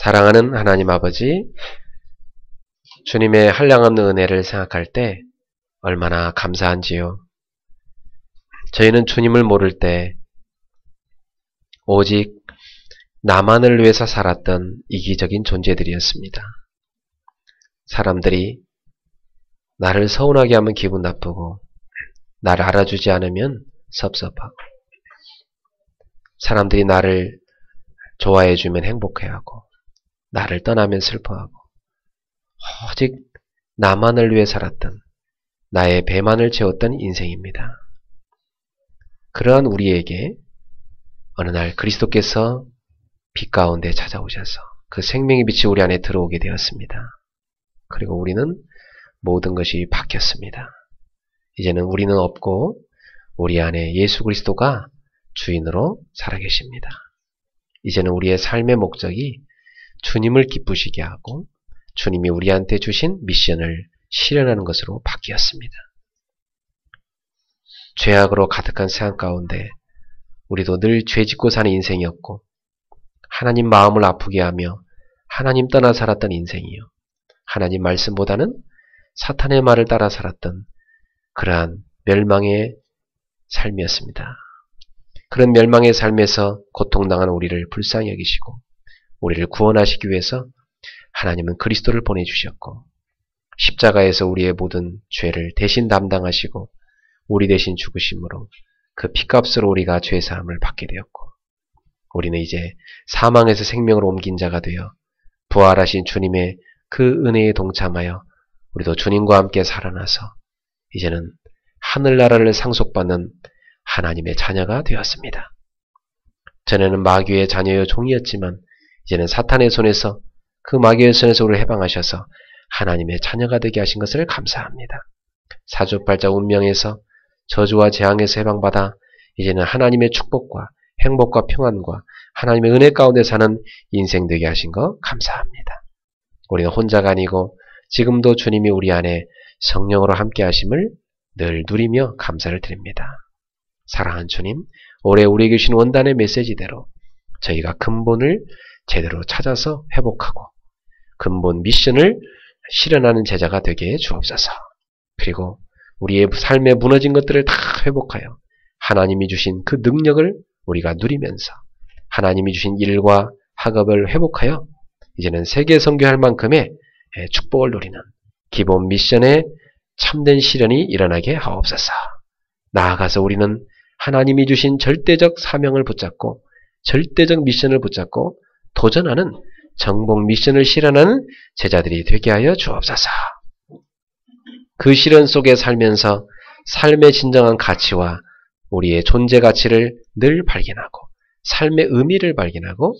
사랑하는 하나님 아버지, 주님의 한량없는 은혜를 생각할 때 얼마나 감사한지요. 저희는 주님을 모를 때 오직 나만을 위해서 살았던 이기적인 존재들이었습니다. 사람들이 나를 서운하게 하면 기분 나쁘고 나를 알아주지 않으면 섭섭하고 사람들이 나를 좋아해주면 행복해하고 나를 떠나면 슬퍼하고 오직 나만을 위해 살았던 나의 배만을 채웠던 인생입니다. 그러한 우리에게 어느 날 그리스도께서 빛 가운데 찾아오셔서 그 생명의 빛이 우리 안에 들어오게 되었습니다. 그리고 우리는 모든 것이 바뀌었습니다. 이제는 우리는 없고 우리 안에 예수 그리스도가 주인으로 살아계십니다. 이제는 우리의 삶의 목적이 주님을 기쁘시게 하고 주님이 우리한테 주신 미션을 실현하는 것으로 바뀌었습니다. 죄악으로 가득한 세상 가운데 우리도 늘 죄짓고 사는 인생이었고 하나님 마음을 아프게 하며 하나님 떠나 살았던 인생이요. 하나님 말씀보다는 사탄의 말을 따라 살았던 그러한 멸망의 삶이었습니다. 그런 멸망의 삶에서 고통당한 우리를 불쌍히 여기시고 우리를 구원하시기 위해서 하나님은 그리스도를 보내주셨고 십자가에서 우리의 모든 죄를 대신 담당하시고 우리 대신 죽으심으로 그 피값으로 우리가 죄사함을 받게 되었고 우리는 이제 사망에서 생명으로 옮긴 자가 되어 부활하신 주님의 그 은혜에 동참하여 우리도 주님과 함께 살아나서 이제는 하늘나라를 상속받는 하나님의 자녀가 되었습니다. 전에는 마귀의 자녀여 종이었지만 이제는 사탄의 손에서 그 마귀의 손에서 우리를 해방하셔서 하나님의 자녀가 되게 하신 것을 감사합니다. 사주팔자 운명에서 저주와 재앙에서 해방받아 이제는 하나님의 축복과 행복과 평안과 하나님의 은혜 가운데 사는 인생 되게 하신 것 감사합니다. 우리는 혼자가 아니고 지금도 주님이 우리 안에 성령으로 함께 하심을 늘 누리며 감사를 드립니다. 사랑하는 주님, 올해 우리에게 주신 원단의 메시지대로 저희가 근본을 제대로 찾아서 회복하고 근본 미션을 실현하는 제자가 되게 해 주옵소서. 그리고 우리의 삶에 무너진 것들을 다 회복하여 하나님이 주신 그 능력을 우리가 누리면서 하나님이 주신 일과 학업을 회복하여 이제는 세계 선교할 만큼의 축복을 누리는 기본 미션의 참된 실현이 일어나게 하옵소서. 나아가서 우리는 하나님이 주신 절대적 사명을 붙잡고 절대적 미션을 붙잡고 도전하는 정복 미션을 실현하는 제자들이 되게 하여 주옵소서. 그 실현 속에 살면서 삶의 진정한 가치와 우리의 존재 가치를 늘 발견하고 삶의 의미를 발견하고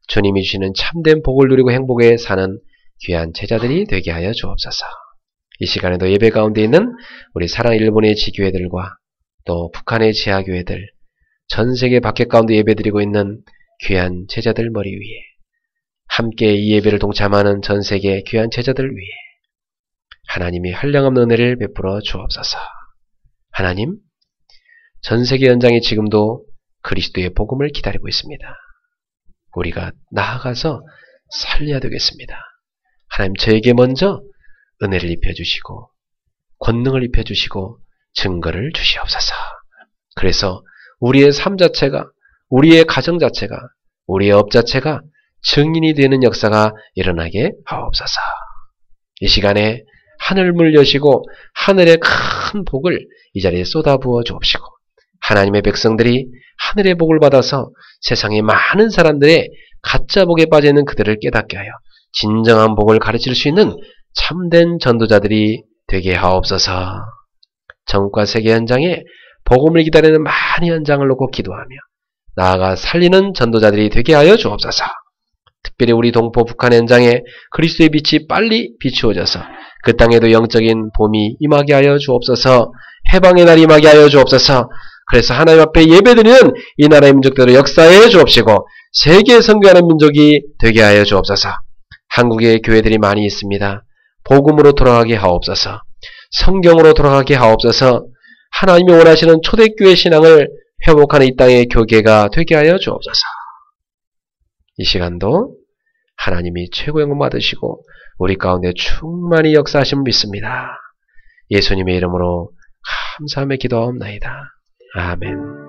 주님이 주시는 참된 복을 누리고 행복에 사는 귀한 제자들이 되게 하여 주옵소서. 이 시간에도 예배 가운데 있는 우리 사랑 일본의 지교회들과 또 북한의 지하교회들, 전 세계 밖에 가운데 예배드리고 있는 귀한 제자들 머리 위에 함께 이 예배를 동참하는 전 세계 귀한 제자들 위에 하나님이 한량없는 은혜를 베풀어 주옵소서. 하나님, 전 세계 연장이 지금도 그리스도의 복음을 기다리고 있습니다. 우리가 나아가서 살려야 되겠습니다. 하나님, 저에게 먼저 은혜를 입혀주시고 권능을 입혀주시고 증거를 주시옵소서. 그래서 우리의 삶 자체가, 우리의 가정 자체가, 우리의 업 자체가 증인이 되는 역사가 일어나게 하옵소서. 이 시간에 하늘문 여시고 하늘의 큰 복을 이 자리에 쏟아부어 주옵시고 하나님의 백성들이 하늘의 복을 받아서 세상의 많은 사람들의 가짜 복에 빠져있는 그들을 깨닫게 하여 진정한 복을 가르칠 수 있는 참된 전도자들이 되게 하옵소서. 전국과 세계 현장에 복음을 기다리는 많은 현장을 놓고 기도하며 나아가 살리는 전도자들이 되게 하여 주옵소서. 특별히 우리 동포 북한 현장에 그리스도의 빛이 빨리 비추어져서 그 땅에도 영적인 봄이 임하게 하여 주옵소서. 해방의 날이 임하게 하여 주옵소서. 그래서 하나님 앞에 예배드리는 이 나라의 민족들을 역사해 주옵시고 세계에 선교하는 민족이 되게 하여 주옵소서. 한국에 교회들이 많이 있습니다. 복음으로 돌아가게 하옵소서. 성경으로 돌아가게 하옵소서. 하나님이 원하시는 초대교회 신앙을 회복하는 이 땅의 교계가 되게 하여 주옵소서. 이 시간도 하나님이 최고 영광 받으시고 우리 가운데 충만히 역사하심을 믿습니다. 예수님의 이름으로 감사하며 기도하옵나이다. 아멘.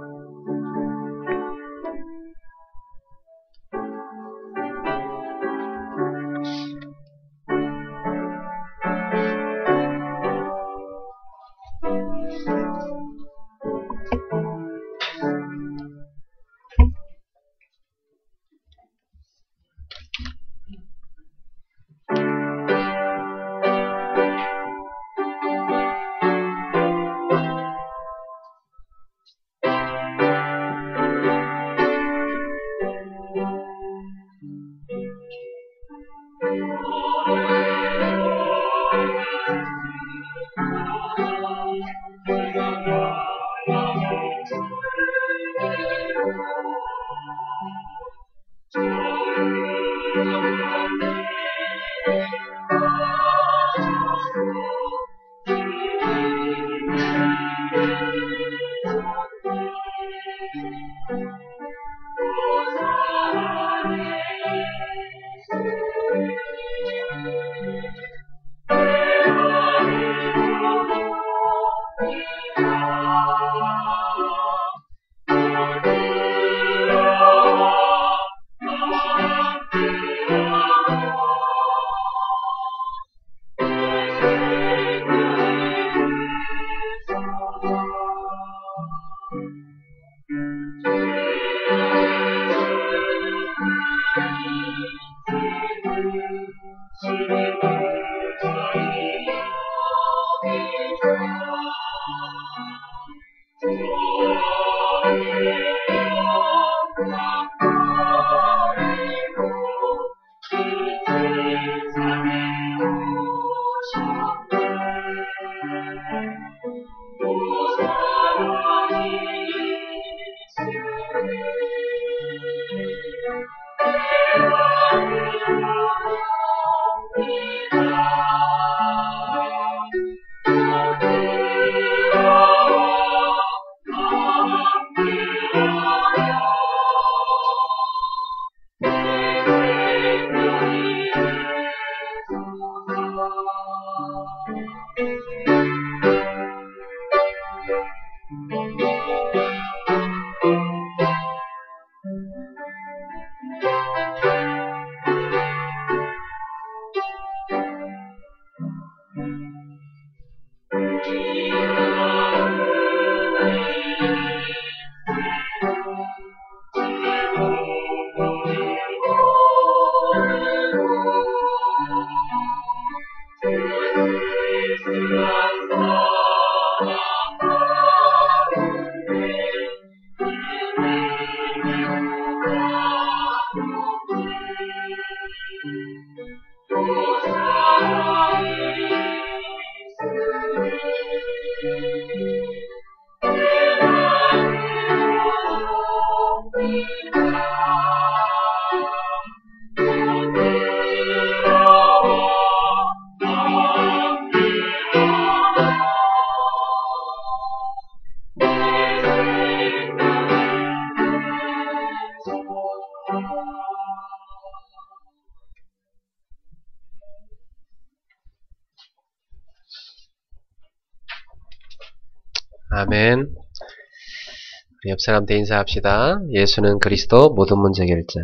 아멘. 우리 옆 사람한테 인사합시다. 예수는 그리스도 모든 문제 해결자.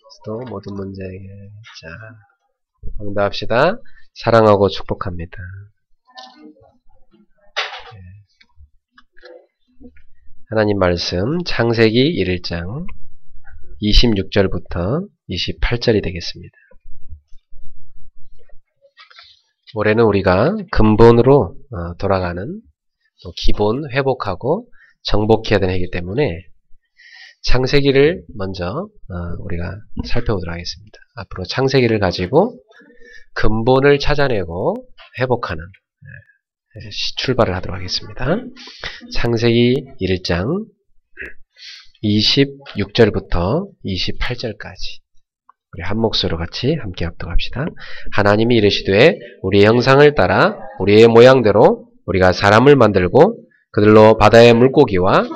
그리스도 모든 문제 해결자. 응답합시다. 사랑하고 축복합니다. 하나님 말씀 창세기 1장 26절부터 28절이 되겠습니다. 올해는 우리가 근본으로 돌아가는 기본 회복하고 정복해야 되는 해이기 때문에 창세기를 먼저 우리가 살펴보도록 하겠습니다. 앞으로 창세기를 가지고 근본을 찾아내고 회복하는 출발을 하도록 하겠습니다. 창세기 1장 26절부터 28절까지 우리 한 목소리로 같이 함께 합독합시다. 하나님이 이르시되 우리의 형상을 따라 우리의 모양대로 우리가 사람을 만들고 그들로 바다의 물고기와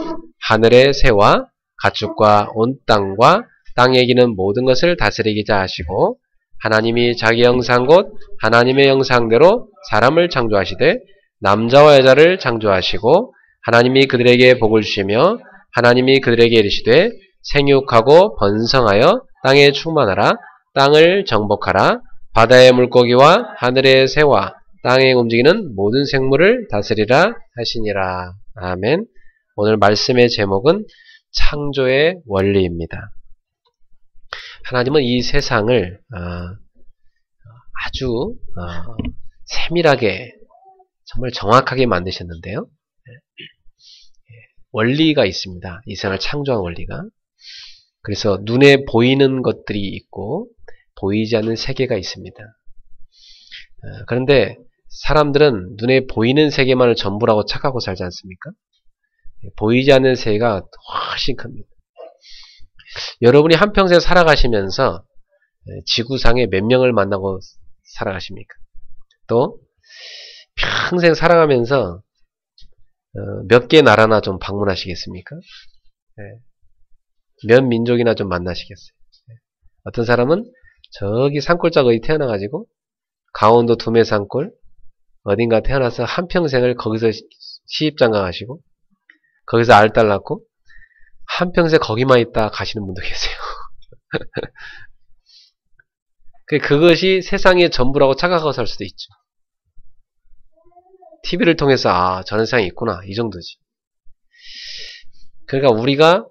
하늘의 새와 가축과 온 땅과 땅에 기는 모든 것을 다스리기자 하시고 하나님이 자기 형상 곧 하나님의 형상대로 사람을 창조하시되 남자와 여자를 창조하시고 하나님이 그들에게 복을 주시며 하나님이 그들에게 이르시되 생육하고 번성하여 땅에 충만하라 땅을 정복하라 바다의 물고기와 하늘의 새와 땅에 움직이는 모든 생물을 다스리라 하시니라. 아멘. 오늘 말씀의 제목은 창조의 원리입니다. 하나님은 이 세상을 아주 세밀하게 정말 정확하게 만드셨는데요. 원리가 있습니다. 이 세상을 창조한 원리가. 그래서 눈에 보이는 것들이 있고 보이지 않는 세계가 있습니다. 그런데 사람들은 눈에 보이는 세계만을 전부라고 착하고 살지 않습니까? 보이지 않는 세계가 훨씬 큽니다. 여러분이 한평생 살아가시면서 지구상에 몇 명을 만나고 살아가십니까? 또 평생 살아가면서 몇 개 나라나 좀 방문하시겠습니까? 몇 민족이나 좀 만나시겠어요? 어떤 사람은 저기 산골짜기 어디 태어나가지고 강원도 두메산골 어딘가 태어나서 한평생을 거기서 시집장가 가시고 거기서 알딸 낳고 한평생 거기만 있다 가시는 분도 계세요. 그것이 세상의 전부라고 착각하고 살 수도 있죠. TV를 통해서 저런 세상이 있구나 이 정도지. 그러니까 우리가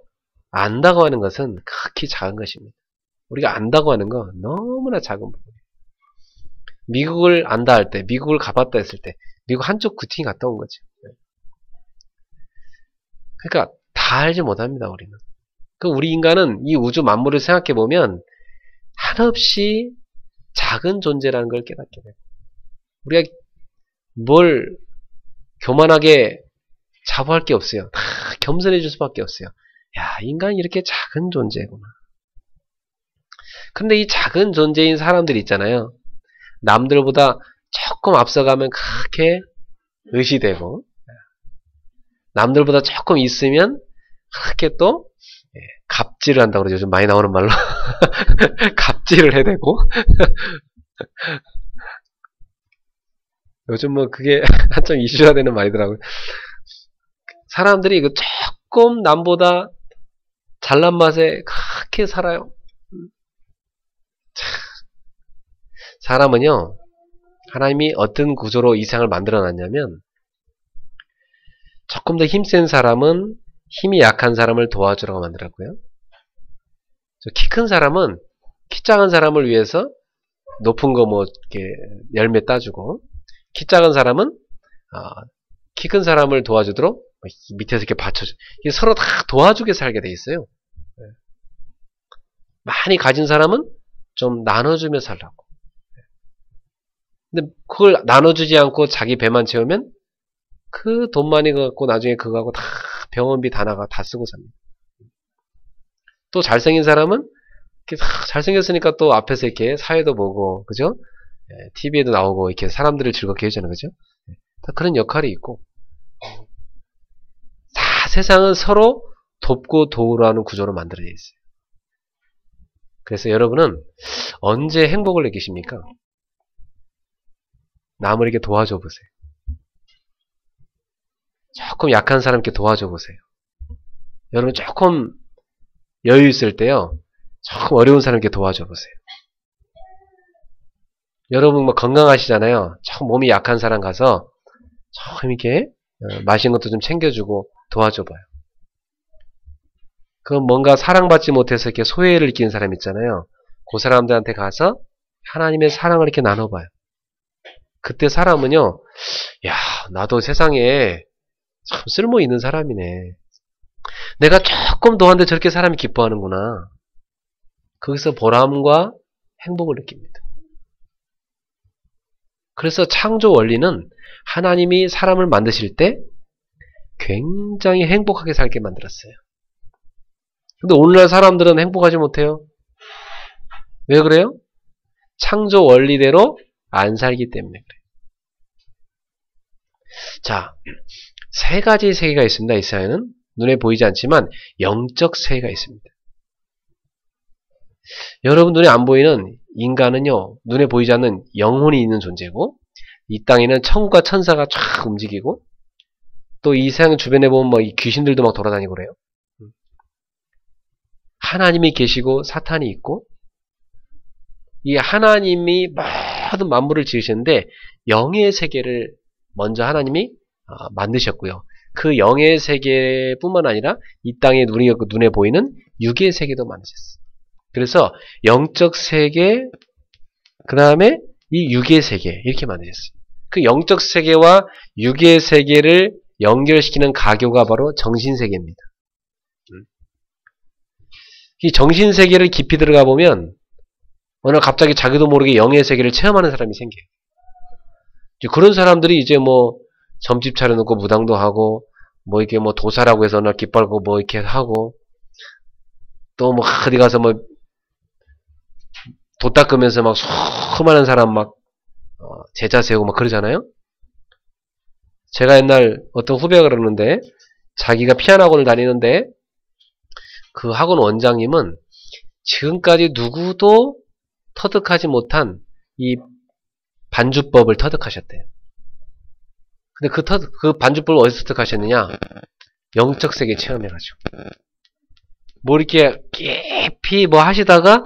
안다고 하는 것은 극히 작은 것입니다. 우리가 안다고 하는 건 너무나 작은 부분이에요. 미국을 안다 할 때, 미국을 가봤다 했을 때 미국 한쪽 구팅이 갔다 온 거죠. 그러니까 다 알지 못합니다. 우리는. 우리 인간은 이 우주 만물을 생각해 보면 한없이 작은 존재라는 걸 깨닫게 돼요. 우리가 뭘 교만하게 자부할 게 없어요. 다 겸손해 줄 수밖에 없어요. 야, 인간이 이렇게 작은 존재구나. 근데 이 작은 존재인 사람들이 있잖아요. 남들보다 조금 앞서가면 그렇게 의시되고 남들보다 조금 있으면 그렇게 또 갑질을 한다고 그러죠. 요즘 많이 나오는 말로 갑질을 해대고 요즘 뭐 그게 한참 이슈가 되는 말이더라고요. 사람들이 조금 남보다 잘난 맛에 그렇게 살아요. 사람은요, 하나님이 어떤 구조로 이 세상을 만들어 놨냐면 조금 더 힘센 사람은 힘이 약한 사람을 도와주라고 만들었고요. 키 큰 사람은 키 작은 사람을 위해서 높은 거 뭐 이렇게 열매 따주고 키 작은 사람은 키 큰 사람을 도와주도록 밑에서 이렇게 받쳐줘. 이게 서로 다 도와주게 살게 돼 있어요. 많이 가진 사람은 좀 나눠주며 살라고. 근데 그걸 나눠주지 않고 자기 배만 채우면 그 돈 많이 갖고 나중에 그거하고 다 병원비 다 나가 다 쓰고 삽니다. 또 잘생긴 사람은 이렇게 잘생겼으니까 또 앞에서 이렇게 사회도 보고 그죠? TV에도 나오고 이렇게 사람들을 즐겁게 해주는 거죠. 다 그런 역할이 있고 다 세상은 서로 돕고 도우러 하는 구조로 만들어져 있어요. 그래서 여러분은 언제 행복을 느끼십니까? 남을 이렇게 도와줘 보세요. 조금 약한 사람께 도와줘 보세요. 여러분 조금 여유 있을 때요. 조금 어려운 사람께 도와줘 보세요. 여러분 뭐 건강하시잖아요. 조금 몸이 약한 사람 가서 조금 이렇게 맛있는 것도 좀 챙겨주고 도와줘 봐요. 그건 뭔가 사랑받지 못해서 이렇게 소외를 느끼는 사람 있잖아요. 그 사람들한테 가서 하나님의 사랑을 이렇게 나눠봐요. 그때 사람은요, 야, 나도 세상에 참 쓸모 있는 사람이네. 내가 조금 도왔는데 저렇게 사람이 기뻐하는구나. 거기서 보람과 행복을 느낍니다. 그래서 창조 원리는 하나님이 사람을 만드실 때 굉장히 행복하게 살게 만들었어요. 근데 오늘날 사람들은 행복하지 못해요. 왜 그래요? 창조 원리대로 안 살기 때문에 그래요. 자, 세 가지 세계가 있습니다. 이 세상에는 눈에 보이지 않지만 영적 세계가 있습니다. 여러분 눈에 안 보이는 인간은요, 눈에 보이지 않는 영혼이 있는 존재고, 이 땅에는 천국과 천사가 쫙 움직이고, 또 이 세상 주변에 보면 뭐 이 귀신들도 막 돌아다니고 그래요. 하나님이 계시고 사탄이 있고, 이 하나님이 모든 만물을 지으셨는데 영의 세계를 먼저 하나님이 만드셨고요. 그 영의 세계뿐만 아니라 이 땅에 눈에 보이는 육의 세계도 만드셨어요. 그래서 영적 세계, 그 다음에 이 육의 세계 이렇게 만드셨어요. 그 영적 세계와 육의 세계를 연결시키는 가교가 바로 정신세계입니다. 이 정신세계를 깊이 들어가 보면 어느 날 갑자기 자기도 모르게 영의 세계를 체험하는 사람이 생겨요. 그런 사람들이 이제 뭐 점집 차려놓고 무당도 하고 뭐 이렇게 뭐 도사라고 해서 나 깃발고 뭐 이렇게 하고 또 뭐 어디 가서 뭐 도 닦으면서 막 수많은 사람 막 제자 세우고 막 그러잖아요. 제가 옛날 어떤 후배가 그러는데 자기가 피아노 학원을 다니는데 그 학원 원장님은 지금까지 누구도 터득하지 못한 이 반주법을 터득하셨대요. 근데 그 반주법을 어디서 터득하셨느냐? 영적 세계 체험해가지고. 뭐 이렇게 깊이 뭐 하시다가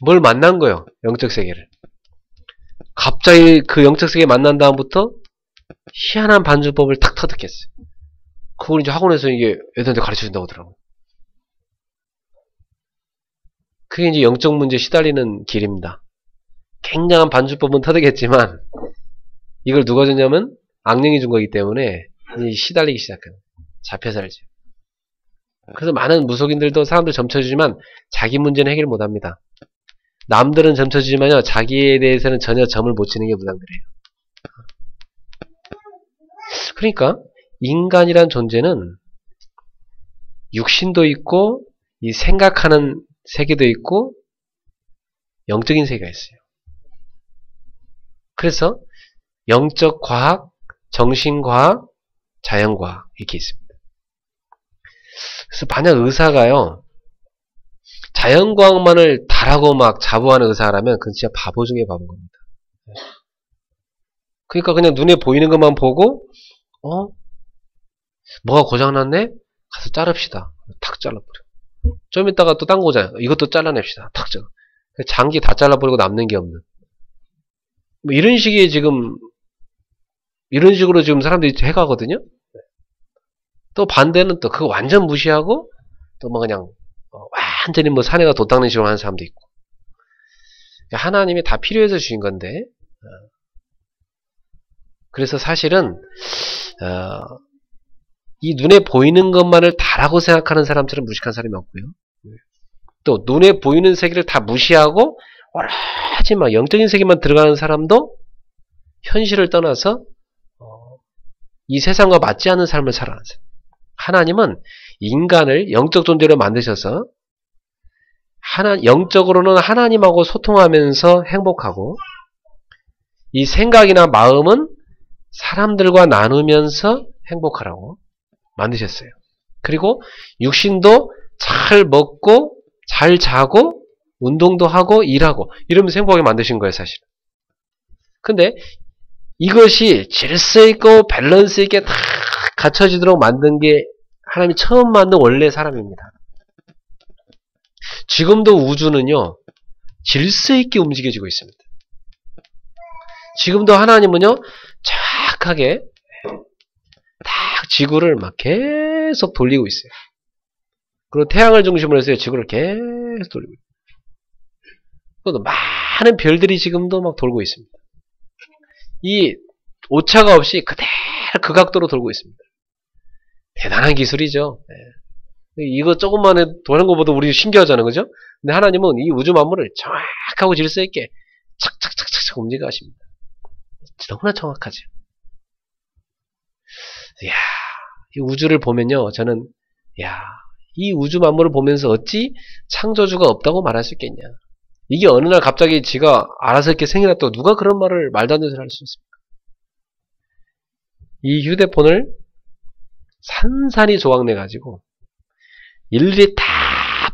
뭘 만난 거예요. 영적 세계를. 갑자기 그 영적 세계 만난 다음부터 희한한 반주법을 탁 터득했어요. 그걸 이제 학원에서 이게 애들한테 가르쳐 준다고 하더라고요. 그게 이제 영적 문제에 시달리는 길입니다. 굉장한 반주법은 터득했지만 이걸 누가 줬냐면 악령이 준 거기 때문에 시달리기 시작하는 잡혀 살죠. 그래서 많은 무속인들도 사람들 점쳐주지만 자기 문제는 해결 못합니다. 남들은 점쳐주지만요 자기에 대해서는 전혀 점을 못 치는 게 무당들이에요. 그러니까 인간이란 존재는 육신도 있고 이 생각하는 세계도 있고 영적인 세계가 있어요. 그래서 영적 과학, 정신과학, 자연과학 이렇게 있습니다. 그래서 만약 의사가요 자연과학만을 다라고 막 자부하는 의사라면 그건 진짜 바보 중에 바보인 겁니다. 그러니까 그냥 눈에 보이는 것만 보고 뭐가 고장났네? 가서 자릅시다. 탁 잘라버려. 좀 이따가 또 딴 거잖아요. 이것도 잘라냅시다. 탁 잘라. 장기 다 잘라버리고 남는 게 없는. 뭐 이런 식의 지금 이런 식으로 지금 사람들이 해가거든요. 또 반대는 또 그거 완전 무시하고 또 뭐 그냥 완전히 뭐 사내가 도 닦는 식으로 하는 사람도 있고. 하나님이 다 필요해서 주신 건데. 그래서 사실은 이 눈에 보이는 것만을 다라고 생각하는 사람처럼 무식한 사람이 없고요. 또 눈에 보이는 세계를 다 무시하고 오로지 막 영적인 세계만 들어가는 사람도 현실을 떠나서 이 세상과 맞지 않는 삶을 살아가는 사람. 하나님은 인간을 영적 존재로 만드셔서 영적으로는 하나님하고 소통하면서 행복하고 이 생각이나 마음은 사람들과 나누면서 행복하라고 만드셨어요. 그리고 육신도 잘 먹고 잘 자고 운동도 하고 일하고 이러면서 행복하게 만드신 거예요, 사실. 근데 이것이 질서 있고 밸런스 있게 다 갖춰지도록 만든 게 하나님이 처음 만든 원래 사람입니다. 지금도 우주는요, 질서 있게 움직여지고 있습니다. 지금도 하나님은요, 착하게 딱 지구를 막 계속 돌리고 있어요. 그리고 태양을 중심으로 해서 지구를 계속 돌리고 있어요. 또 많은 별들이 지금도 막 돌고 있습니다. 이 오차가 없이 그대로 그 각도로 돌고 있습니다. 대단한 기술이죠. 이거 조금만 도는 것보다 우리 신기하잖아요, 그죠? 근데 하나님은 이 우주 만물을 정확하고 질서 있게 착착착착착 움직여 하십니다. 너무나 정확하죠. 이야, 이 우주를 보면요, 저는 이 우주 만물을 보면서 어찌 창조주가 없다고 말할 수 있겠냐? 이게 어느 날 갑자기 지가 알아서 이렇게 생겨났다고 누가 그런 말을 말도 안 되는 소리를 할 수 있습니까? 이 휴대폰을 산산이 조각내가지고 일일이 다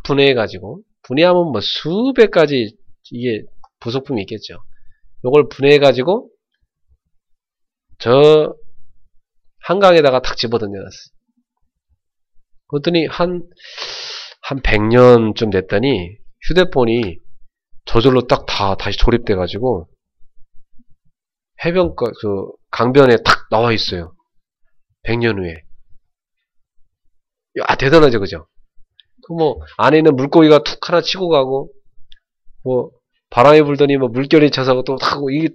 분해해가지고 분해하면 뭐 수백 가지 이게 부속품이 있겠죠. 요걸 분해해가지고 저 한강에다가 탁 집어던져놨어. 그랬더니 한 100년쯤 됐더니 휴대폰이 저절로 딱 다시 조립돼가지고 해변가, 강변에 탁 나와 있어요. 100년 후에. 야, 대단하죠, 그죠? 뭐, 안에 있는 물고기가 툭 하나 치고 가고, 뭐, 바람이 불더니 뭐 물결이 쳐서 또 타고, 이게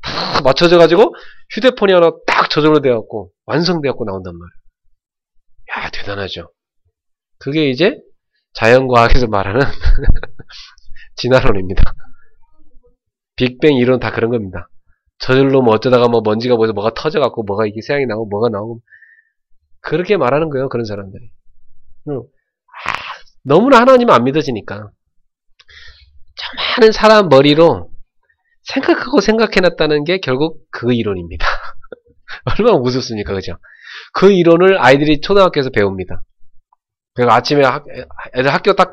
다 맞춰져가지고 휴대폰이 하나 딱 저절로 돼갖고, 완성돼갖고 나온단 말이에요. 야, 대단하죠? 그게 이제 자연과학에서 말하는 진화론입니다. 빅뱅 이론 다 그런 겁니다. 저절로 뭐 어쩌다가 뭐 먼지가 뭐가 터져갖고 뭐가 이게 새양이 나오고 뭐가 나오고 그렇게 말하는 거예요. 그런 사람들이. 너무나 하나님 안 믿어지니까 저 많은 사람 머리로 생각하고 생각해놨다는 게 결국 그 이론입니다. 얼마나 우습습니까, 그죠? 그 이론을 아이들이 초등학교에서 배웁니다. 그리고 아침에 애들 학교 딱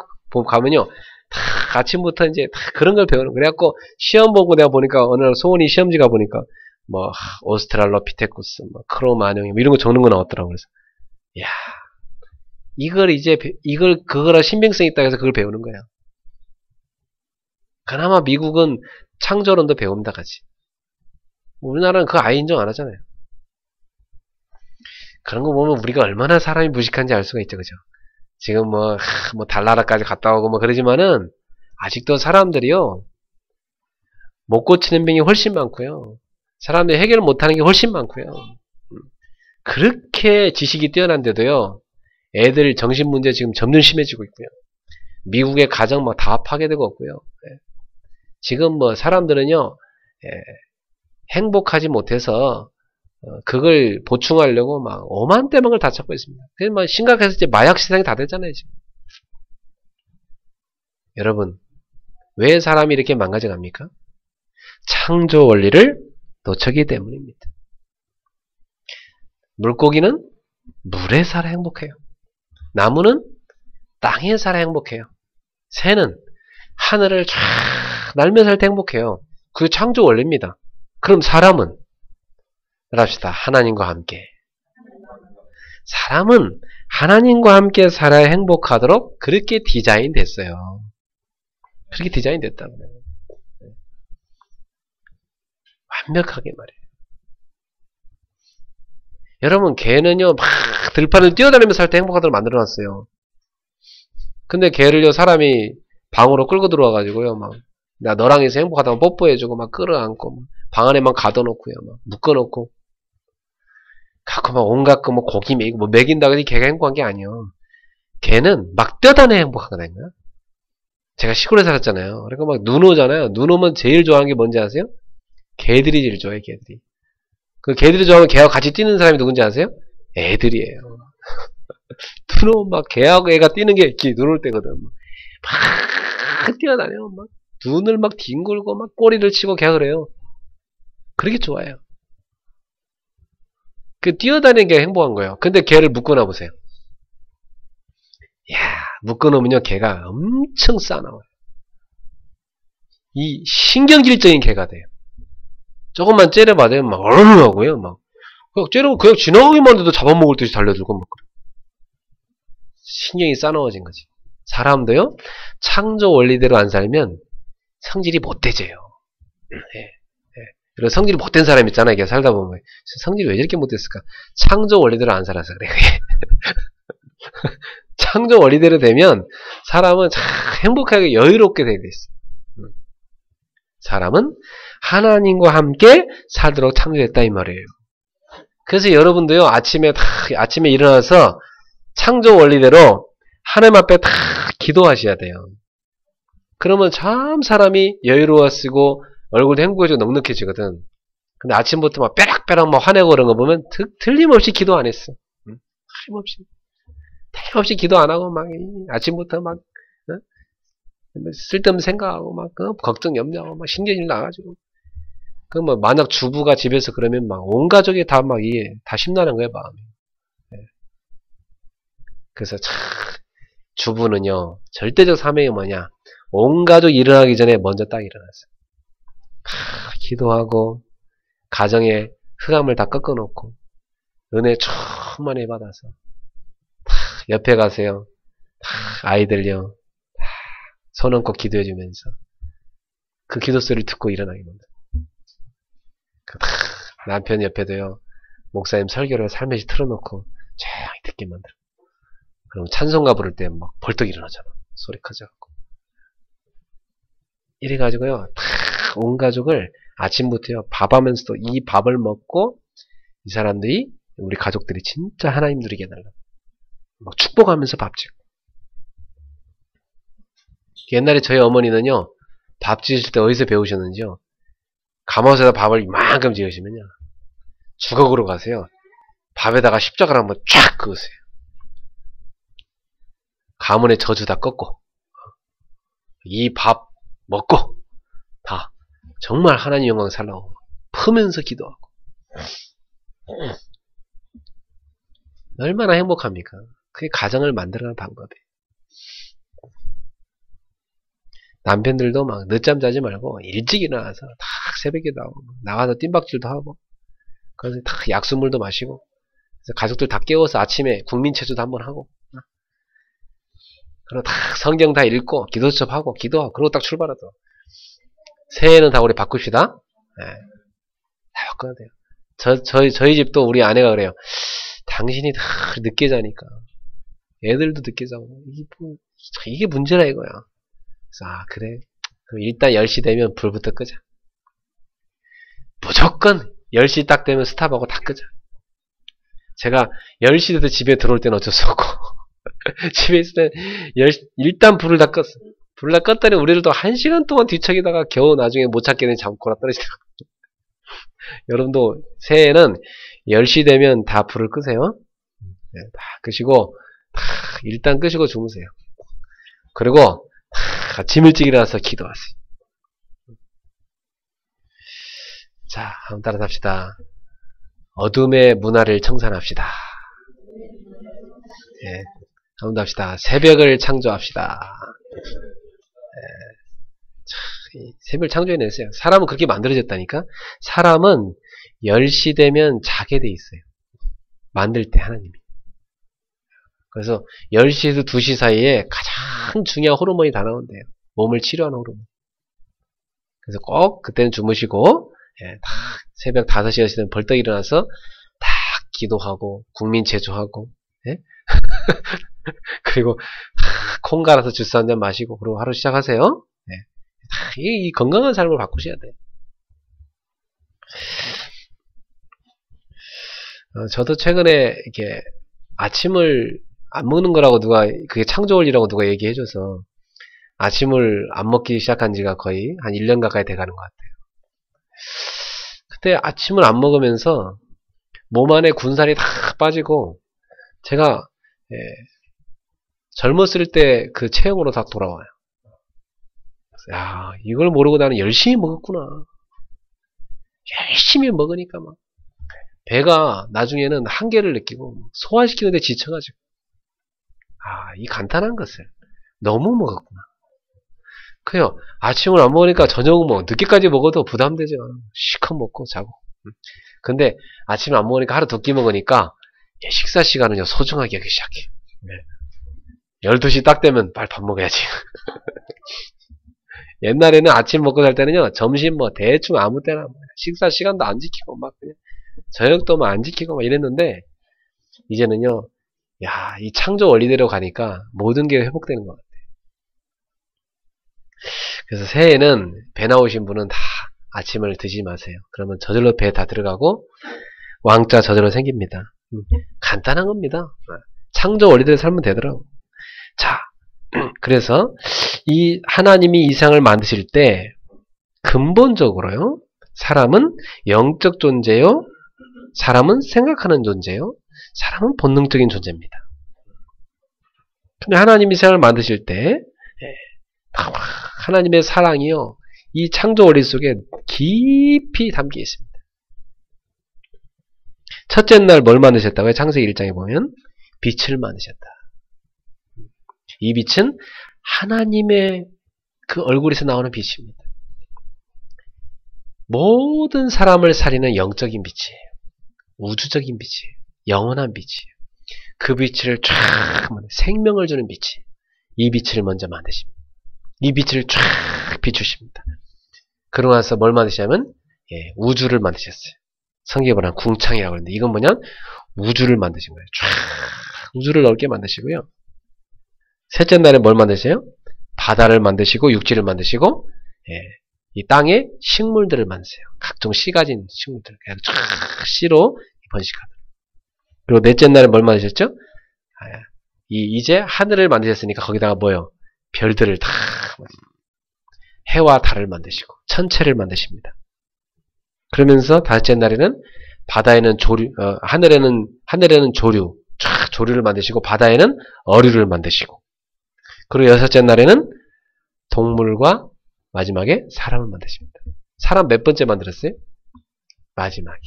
가면요, 다 아침부터 이제 다 그런 걸 배우는. 그래갖고 시험 보고 내가 보니까 어느 날 소은이 시험지 가 보니까 뭐 오스트랄로피테쿠스, 뭐 크로마뇽 뭐 이런 거 적는 거 나왔더라고. 그래서 야, 그거라 신빙성 있다 해서 그걸 배우는 거야. 그나마 미국은 창조론도 배웁니다, 같이. 우리나라는 그거 아예 인정 안 하잖아요. 그런 거 보면 우리가 얼마나 사람이 무식한지 알 수가 있죠, 그죠? 지금 뭐 달나라까지 갔다 오고 뭐 그러지만은, 아직도 사람들이요, 못 고치는 병이 훨씬 많고요. 사람들이 해결 못하는 게 훨씬 많고요. 그렇게 지식이 뛰어난데도요, 애들 정신문제 지금 점점 심해지고 있고요. 미국의 가정 막 다 파괴되고 있고요. 지금 뭐 사람들은요, 행복하지 못해서 그걸 보충하려고 막 오만 대망을 다 찾고 있습니다. 그래서 막 심각해서 이제 마약 시장이 다 됐잖아요, 지금. 여러분, 왜 사람이 이렇게 망가져 갑니까? 창조 원리를 놓쳤기 때문입니다. 물고기는 물에 살아 행복해요. 나무는 땅에 살아 행복해요. 새는 하늘을 쫙 날며 살 때 행복해요. 그게 창조 원리입니다. 그럼 사람은 합시다. 하나님과 함께. 사람은 하나님과 함께 살아야 행복하도록 그렇게 디자인 됐어요. 그렇게 디자인 됐다고 해요. 완벽하게 말이에요. 여러분, 개는요, 막 들판을 뛰어다니면서 살 때 행복하도록 만들어놨어요. 근데 개를요, 사람이 방으로 끌고 들어와가지고요, 막, 나 너랑 있어 행복하다고 뽀뽀해주고, 막 끌어안고, 방 안에만 가둬놓고요, 막, 묶어놓고, 갖고 막 온갖 거 뭐 고기 먹이고, 뭐 먹인다고 해서 개가 행복한 게 아니에요. 개는 막 뛰어다녀야 행복하거든요. 제가 시골에 살았잖아요. 그러니까 막 눈 오잖아요. 눈 오면 제일 좋아하는 게 뭔지 아세요? 개들이 제일 좋아해, 개들이. 그 개들이 좋아하면 개하고 같이 뛰는 사람이 누군지 아세요? 애들이에요. 눈 오면 막 개하고 애가 뛰는 게 눈 올 때거든. 막 뛰어다녀. 막 눈을 막 뒹굴고 막 꼬리를 치고 개가 그래요. 그렇게 좋아해요. 그 뛰어다니는 게 행복한 거예요. 근데 개를 묶어놔 보세요. 이야, 묶어놓으면요, 개가 엄청 싸나워요. 이 신경질적인 개가 돼요. 조금만 째려봐도 막 얼른 하고요. 막 그냥 째려보면 그냥 지나가기만 해도 잡아먹을 듯이 달려들고 막 그래. 신경이 싸나워진 거지. 사람도요, 창조 원리대로 안 살면 성질이 못돼져요. 예. 그리고 성질이 못된 사람 있잖아. 이게 살다 보면 성질이 왜 저렇게 못됐을까? 창조 원리대로 안 살아서 그래. 창조 원리대로 되면 사람은 참 행복하게 여유롭게 되게 있어. 사람은 하나님과 함께 살도록 창조됐다 이 말이에요. 그래서 여러분도요, 아침에 일어나서 창조 원리대로 하나님 앞에 다 기도하셔야 돼요. 그러면 참 사람이 여유로워지고 얼굴도 행복해지고 넉넉해지거든. 근데 아침부터 막 빼락빼락 막 화내고 그런 거 보면 틀림없이 기도 안 했어. 틀림없이 기도 안 하고 막 아침부터 막 쓸데없는 생각하고 막 걱정 염려하고 막 신경질 나가지고. 그 뭐 만약 주부가 집에서 그러면 막 온 가족이 다 막 다 심란한 거야 마음이. 그래서 참 주부는요, 절대적 사명이 뭐냐? 온 가족 일어나기 전에 먼저 딱 일어났어요. 기도하고, 가정의 흑암을 다 꺾어놓고, 은혜 충만히 받아서, 옆에 가세요. 아이들요, 손 얹고 기도해주면서, 그 기도 소리를 듣고 일어나게 만들어요. 남편 옆에도요, 목사님 설교를 살며시 틀어놓고, 조용히 듣게 만들어요. 그럼 찬송가 부를 때 막 벌떡 일어나잖아. 소리 커져갖고. 이래가지고요, 온 가족을 아침부터요, 밥하면서도 이 밥을 먹고, 이 사람들이, 우리 가족들이 진짜 하나님 누리게 해달라고. 막 축복하면서 밥 짓고. 옛날에 저희 어머니는요, 밥 지으실 때 어디서 배우셨는지요? 가마솥에다 밥을 이만큼 지으시면요, 주걱으로 가세요. 밥에다가 십자가를 한번 쫙 그으세요. 가문의 저주 다 꺾고, 이 밥 먹고, 다 정말 하나님 영광 살라고 퍼면서 기도하고. 얼마나 행복합니까? 그게 가정을 만들어가는 방법이에요. 남편들도 막 늦잠 자지 말고 일찍 일어나서 딱 새벽에도 하고 나가서 뜀박질도 하고, 그래서 딱 약수물도 마시고, 그래서 가족들 다 깨워서 아침에 국민체조도 한번 하고, 그리고 딱 성경 다 읽고 기도 수업하고 기도하고, 그러고 딱 출발하죠. 새해는 다 우리 바꿉시다. 네. 다 바꿔야 돼요. 저희 집도 우리 아내가 그래요. 당신이 다 늦게 자니까 애들도 늦게 자고 이게 문제라 이거야. 그래서 그래. 그럼 일단 10시 되면 불부터 끄자. 무조건 10시 딱 되면 스탑하고 다 끄자. 제가 10시 돼도 집에 들어올 때는 어쩔 수 없고 집에 있을 때 일단 불을 다 껐어. 불을 다 껐더니 우리들도 1시간 동안 뒤척이다가 겨우 나중에 못 찾게 된 잠꼬라 떨어지더라고. 여러분도 새해에는 10시 되면 다 불을 끄세요. 네, 다 끄시고 일단 끄시고 주무세요. 그리고 아침 일찍 일어나서 기도하세요. 자, 한번 따라 합시다. 어둠의 문화를 청산합시다. 네, 한번 더 합시다. 새벽을 창조합시다. 네, 새벽을 창조해냈어요. 사람은 그렇게 만들어졌다니까. 사람은 10시 되면 자게 돼 있어요. 만들 때 하나님이. 그래서 10시에서 2시 사이에 가장 중요한 호르몬이 다 나온대요. 몸을 치료하는 호르몬. 그래서 꼭 그때는 주무시고, 예, 딱 새벽 5시, 6시 되면 벌떡 일어나서 딱 기도하고 국민 제조하고, 예? 그리고 콩 갈아서 주스 한잔 마시고, 그리고 하루 시작하세요. 예. 이 건강한 삶을 바꾸셔야 돼요. 저도 최근에 이렇게 아침을 안 먹는 거라고 그게 창조 원리라고 누가 얘기해줘서 아침을 안 먹기 시작한 지가 거의 한 1년 가까이 돼가는 것 같아요. 그때 아침을 안 먹으면서 몸 안에 군살이 다 빠지고, 제가 젊었을 때 그 체형으로 다 돌아와요. 야, 이걸 모르고 나는 열심히 먹었구나. 열심히 먹으니까 막 배가 나중에는 한계를 느끼고 소화시키는데 지쳐가지고, 이 간단한 것을 너무 먹었구나. 그래요. 아침을 안 먹으니까 저녁은 뭐 늦게까지 먹어도 부담되죠. 시컷 먹고 자고. 근데 아침을 안 먹으니까 하루 두 끼 먹으니까 식사 시간은요 소중하게 하기 시작해. 12시 딱 되면 빨리 밥 먹어야지. 옛날에는 아침 먹고 살 때는요, 점심 뭐 대충 아무 때나 식사 시간도 안 지키고 막 그냥 저녁도 뭐 안 지키고 막 이랬는데, 이제는요, 야, 이 창조 원리대로 가니까 모든 게 회복되는 것 같아요. 그래서 새해에는 배 나오신 분은 다 아침을 드시지 마세요. 그러면 저절로 배 다 들어가고 왕자 저절로 생깁니다. 간단한 겁니다. 창조 원리대로 살면 되더라고. 자, 그래서 이 하나님이 이 세상을 만드실 때 근본적으로요, 사람은 영적 존재요, 사람은 생각하는 존재요, 사람은 본능적인 존재입니다. 근데 하나님이 세상을 만드실 때 하나님의 사랑이요, 이 창조 원리 속에 깊이 담겨 있습니다. 첫째 날 뭘 만드셨다고요? 창세기 1장에 보면 빛을 만드셨다. 이 빛은 하나님의 그 얼굴에서 나오는 빛입니다. 모든 사람을 살리는 영적인 빛이에요. 우주적인 빛이에요. 영원한 빛이에요. 그 빛을 쫙 생명을 주는 빛이 이 빛을 먼저 만드십니다. 이 빛을 쫙 비추십니다. 그러고 나서 뭘 만드시냐면 우주를 만드셨어요. 성경에 보면 궁창이라고 하는데 이건 뭐냐? 우주를 만드신 거예요. 쫙 우주를 넓게 만드시고요. 셋째 날에 뭘 만드세요? 바다를 만드시고 육지를 만드시고 이 땅에 식물들을 만드세요. 각종 씨 가진 식물들 그냥 쫙 씨로 번식하도록. 그리고 넷째 날에 뭘 만드셨죠? 이제 하늘을 만드셨으니까 거기다가 뭐요? 별들을 다 해와 달을 만드시고 천체를 만드십니다. 그러면서 다섯째 날에는 바다에는 조류, 하늘에는 조류, 쫙 조류를 만드시고 바다에는 어류를 만드시고 그리고 여섯째 날에는 동물과 마지막에 사람을 만드십니다. 사람 몇 번째 만들었어요? 마지막에.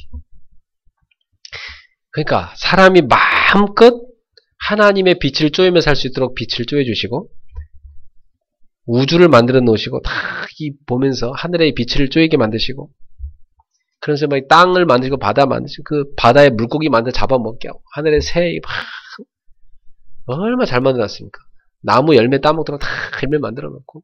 그러니까 사람이 마음껏 하나님의 빛을 쬐며 살 수 있도록 빛을 쬐주시고 우주를 만들어 놓으시고 다 보면서 하늘의 빛을 쬐게 만드시고 그래서 막 땅을 만드시고 바다 만드시고 그 바다에 물고기 만들어 잡아먹게 하고 하늘의 새 얼마나 잘 만들어놨습니까? 나무 열매 따먹도록 다 열매 만들어 놓고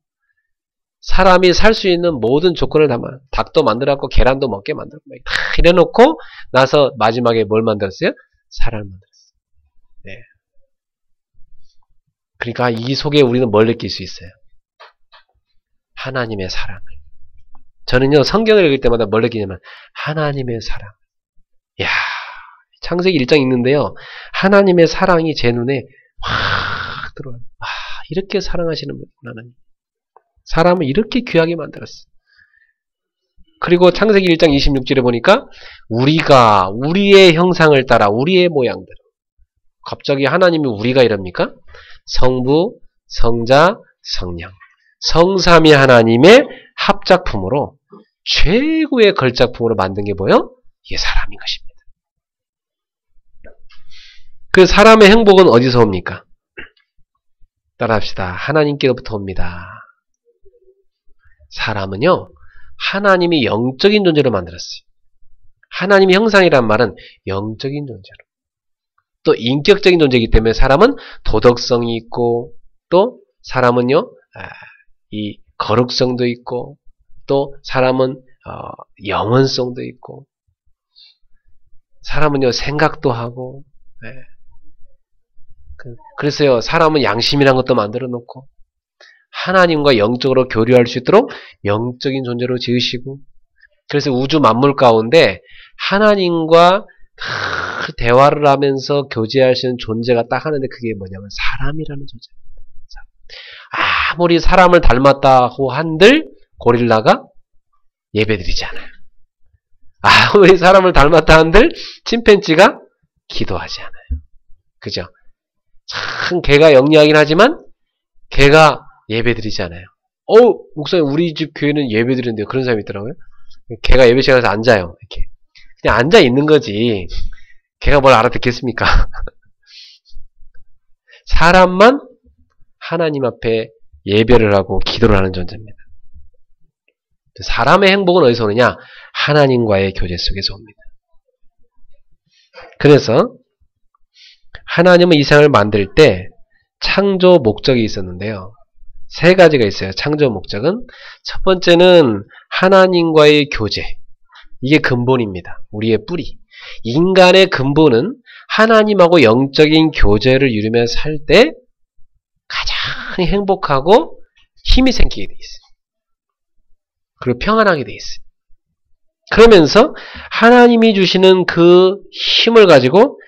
사람이 살 수 있는 모든 조건을 담아 닭도 만들었고 계란도 먹게 만들고 다 이래놓고 나서 마지막에 뭘 만들었어요? 사람을 만들었어요. 네. 그러니까 이 속에 우리는 뭘 느낄 수 있어요? 하나님의 사랑을. 저는요 성경을 읽을 때마다 뭘 느끼냐면 하나님의 사랑. 이야 창세기 1장 읽는데요 하나님의 사랑이 제 눈에 확 들어와요. 와 이렇게 사랑하시는 분이구나 하나님. 사람을 이렇게 귀하게 만들었어. 그리고 창세기 1장 26절에 보니까 우리가 우리의 형상을 따라 우리의 모양대로. 갑자기 하나님이 우리가 이럽니까? 성부, 성자, 성령. 성삼위 하나님의 합작품으로 최고의 걸작품으로 만든 게 뭐예요? 이게 사람인 것입니다. 그 사람의 행복은 어디서 옵니까? 따라합시다. 하나님께로부터 옵니다. 사람은요, 하나님이 영적인 존재로 만들었어요. 하나님의 형상이란 말은 영적인 존재로. 또 인격적인 존재이기 때문에 사람은 도덕성이 있고, 또 사람은요, 이 거룩성도 있고, 또 사람은 영원성도 있고, 사람은요, 생각도 하고, 그래서요, 사람은 양심이란 것도 만들어 놓고, 하나님과 영적으로 교류할 수 있도록 영적인 존재로 지으시고 그래서 우주 만물 가운데 하나님과 대화를 하면서 교제할 수 있는 존재가 딱 하는데 그게 뭐냐면 사람이라는 존재입니다. 아무리 사람을 닮았다고 한들 고릴라가 예배드리지 않아요. 아무리 사람을 닮았다 한들 침팬지가 기도하지 않아요. 그죠? 참 개가 영리하긴 하지만 개가 예배드리잖아요. 목사님 우리 집 교회는 예배드리는데요. 그런 사람이 있더라고요. 걔가 예배 시간에 앉아요. 이렇게 그냥 앉아 있는 거지. 걔가 뭘 알아듣겠습니까? 사람만 하나님 앞에 예배를 하고 기도를 하는 존재입니다. 사람의 행복은 어디서 오느냐? 하나님과의 교제 속에서 옵니다. 그래서 하나님은 이 세상을 만들 때 창조 목적이 있었는데요. 세 가지가 있어요. 창조 목적은 첫 번째는 하나님과의 교제. 이게 근본입니다. 우리의 뿌리. 인간의 근본은 하나님하고 영적인 교제를 이루며 살 때 가장 행복하고 힘이 생기게 돼 있어요. 그리고 평안하게 돼 있어요. 그러면서 하나님이 주시는 그 힘을 가지고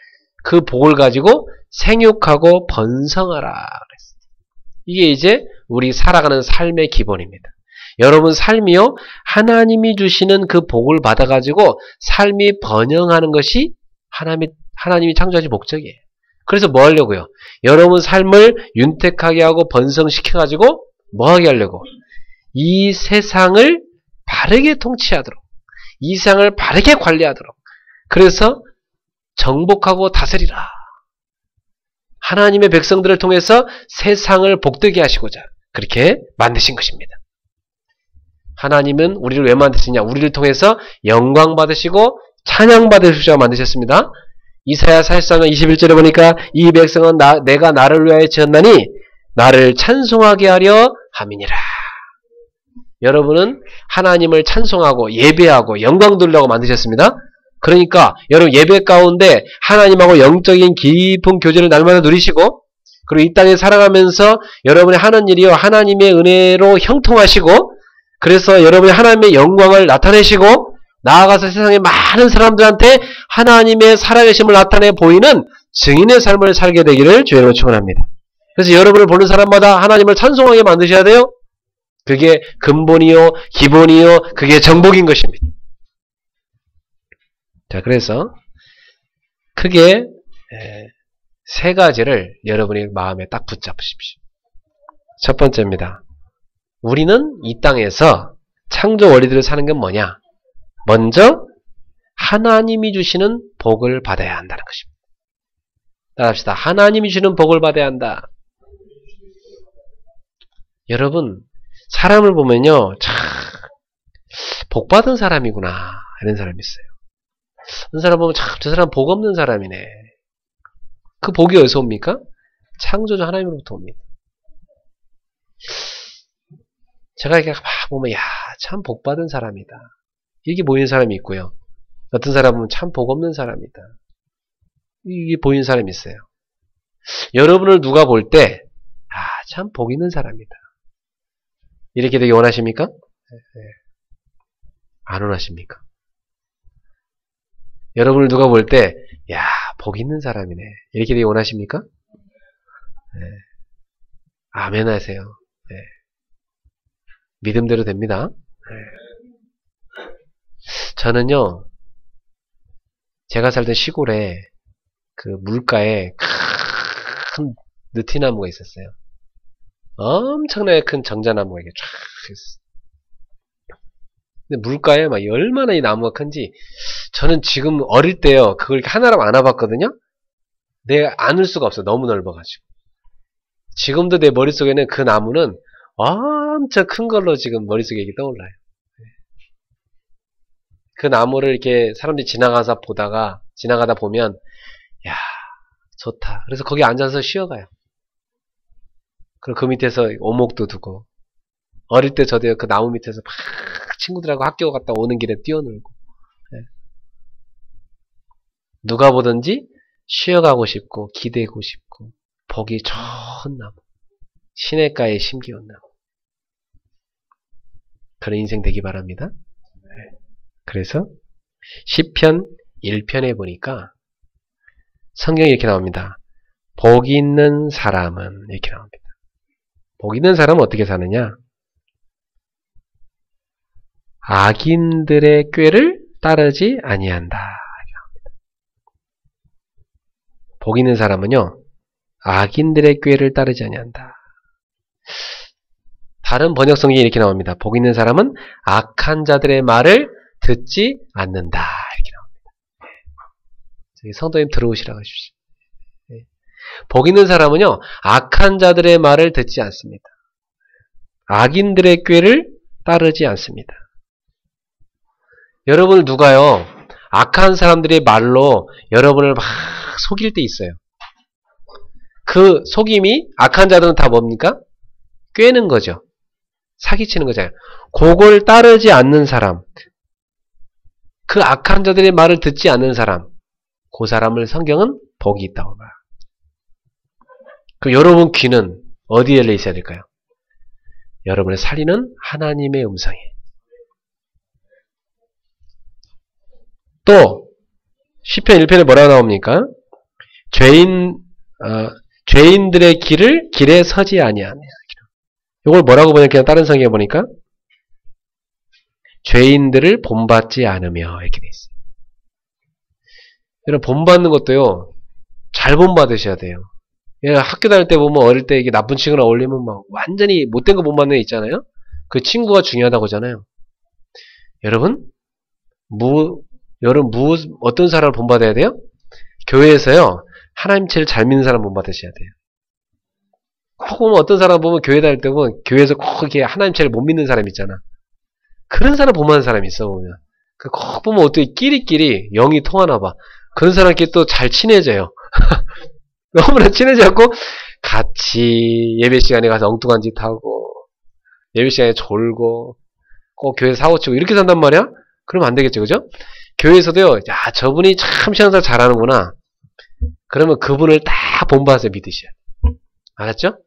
그 복을 가지고 생육하고 번성하라 그랬어요. 이게 이제 우리 살아가는 삶의 기본입니다. 여러분 삶이요 하나님이 주시는 그 복을 받아가지고 삶이 번영하는 것이 하나님이 창조하신 목적이에요. 그래서 뭐 하려고요? 여러분 삶을 윤택하게 하고 번성시켜가지고 뭐 하게 하려고? 이 세상을 바르게 통치하도록 이 세상을 바르게 관리하도록 그래서 정복하고 다스리라. 하나님의 백성들을 통해서 세상을 복되게 하시고자 그렇게 만드신 것입니다. 하나님은 우리를 왜 만드시냐? 우리를 통해서 영광 받으시고 찬양 받으시고자 만드셨습니다. 이사야 43장 21절에 보니까 이 백성은 내가 나를 위하여 지었나니 나를 찬송하게 하려 함이니라. 여러분은 하나님을 찬송하고 예배하고 영광 돌리려고 만드셨습니다. 그러니까 여러분 예배 가운데 하나님하고 영적인 깊은 교제를 날마다 누리시고 그리고 이 땅에 살아가면서 여러분이 하는 일이요 하나님의 은혜로 형통하시고 그래서 여러분이 하나님의 영광을 나타내시고 나아가서 세상의 많은 사람들한테 하나님의 살아계심을 나타내 보이는 증인의 삶을 살게 되기를 주의로 축원합니다. 그래서 여러분을 보는 사람마다 하나님을 찬송하게 만드셔야 돼요. 그게 근본이요 기본이요 그게 정복인 것입니다. 자, 그래서 크게 세 가지를 여러분이 마음에 딱 붙잡으십시오. 첫 번째입니다. 우리는 이 땅에서 창조 원리대로 사는 건 뭐냐? 먼저 하나님이 주시는 복을 받아야 한다는 것입니다. 따라합시다. 하나님이 주시는 복을 받아야 한다. 여러분 사람을 보면요 참 복받은 사람이구나 이런 사람이 있어요. 어떤 사람 보면 참 저 사람 복 없는 사람이네. 그 복이 어디서 옵니까? 창조주 하나님으로부터 옵니다. 제가 이렇게 막 보면 야 참 복받은 사람이다. 이게 보이는 사람이 있고요. 어떤 사람은 참 복 없는 사람이다. 이게 보이는 사람이 있어요. 여러분을 누가 볼 때 참 복 있는 사람이다. 이렇게 되기 원하십니까? 안 원하십니까? 여러분을 누가 볼 때, 야, 복 있는 사람이네. 이렇게 되기 원하십니까? 네. 아멘 하세요. 네. 믿음대로 됩니다. 네. 저는요, 제가 살던 시골에 그 물가에 큰 느티나무가 있었어요. 엄청나게 큰 정자나무가 이게 쫙 있었어요. 근데 물가에 막 얼마나 이 나무가 큰지 저는 지금 어릴 때요 그걸 하나로 안아봤거든요. 내가 안을 수가 없어. 너무 넓어가지고. 지금도 내 머릿속에는 그 나무는 엄청 큰 걸로 지금 머릿속에 이게 떠올라요. 그 나무를 이렇게 사람들이 지나가다 보면 야 좋다. 그래서 거기 앉아서 쉬어가요. 그리고 그 밑에서 오목도 두고 어릴 때 저도 그 나무 밑에서 막 친구들하고 학교 갔다 오는 길에 뛰어놀고 누가 보든지 쉬어가고 싶고 기대고 싶고 보기 좋은 나무 시냇가에 심기운 나무 그런 인생 되기 바랍니다. 그래서 시편 1편에 보니까 성경이 이렇게 나옵니다. 복 있는 사람은 이렇게 나옵니다. 복 있는 사람은 어떻게 사느냐? 악인들의 꾀를 따르지 아니한다. 복 있는 사람은요, 악인들의 꾀를 따르지 아니한다. 다른 번역 성경이 이렇게 나옵니다. 복 있는 사람은 악한 자들의 말을 듣지 않는다. 이렇게 나옵니다. 성도님 들어오시라고 하십시오. 복 있는 사람은요, 악한 자들의 말을 듣지 않습니다. 악인들의 꾀를 따르지 않습니다. 여러분을 누가요, 악한 사람들의 말로 여러분을 막 속일 때 있어요. 그 속임이 악한 자들은 다 뭡니까? 꾀는 거죠. 사기치는 거잖아요. 그걸 따르지 않는 사람, 그 악한 자들의 말을 듣지 않는 사람, 그 사람을 성경은 복이 있다고 봐요. 그럼 여러분 귀는 어디에 열려 있어야 될까요? 여러분을 살리는 하나님의 음성에. 또 시편 1편에 뭐라고 나옵니까? 죄인들의 길에 서지 아니하네. 이걸 뭐라고 번역해요? 다른 성경에 보니까 죄인들을 본받지 않으며 이렇게 돼 있어요. 여러분 본받는 것도요 잘 본받으셔야 돼요. 학교 다닐 때 보면 어릴 때 이게 나쁜 친구랑 어울리면 막 완전히 못된 거 본받는 애 있잖아요. 그 친구가 중요하다고 하잖아요. 여러분 어떤 사람을 본받아야 돼요? 교회에서요 하나님 죄를 잘 믿는 사람 못 받으셔야 돼요. 꼭 보면 어떤 사람 보면 교회 다닐 때 보면 교회에서 꼭 이렇게 하나님 죄를 못 믿는 사람 있잖아. 그런 사람 보면 사람이 있어 보면. 꼭 보면 어떻게 끼리끼리 영이 통하나 봐. 그런 사람끼리 또 잘 친해져요. 너무나 친해져갖고 같이 예배 시간에 가서 엉뚱한 짓 하고 예배 시간에 졸고 꼭 교회 사고치고 이렇게 산단 말이야? 그러면 안 되겠죠, 그죠? 교회에서도요, 야, 저분이 참 신앙생활 잘하는구나. 그러면 그분을 딱 본받아서 믿으셔야 돼. 알았죠?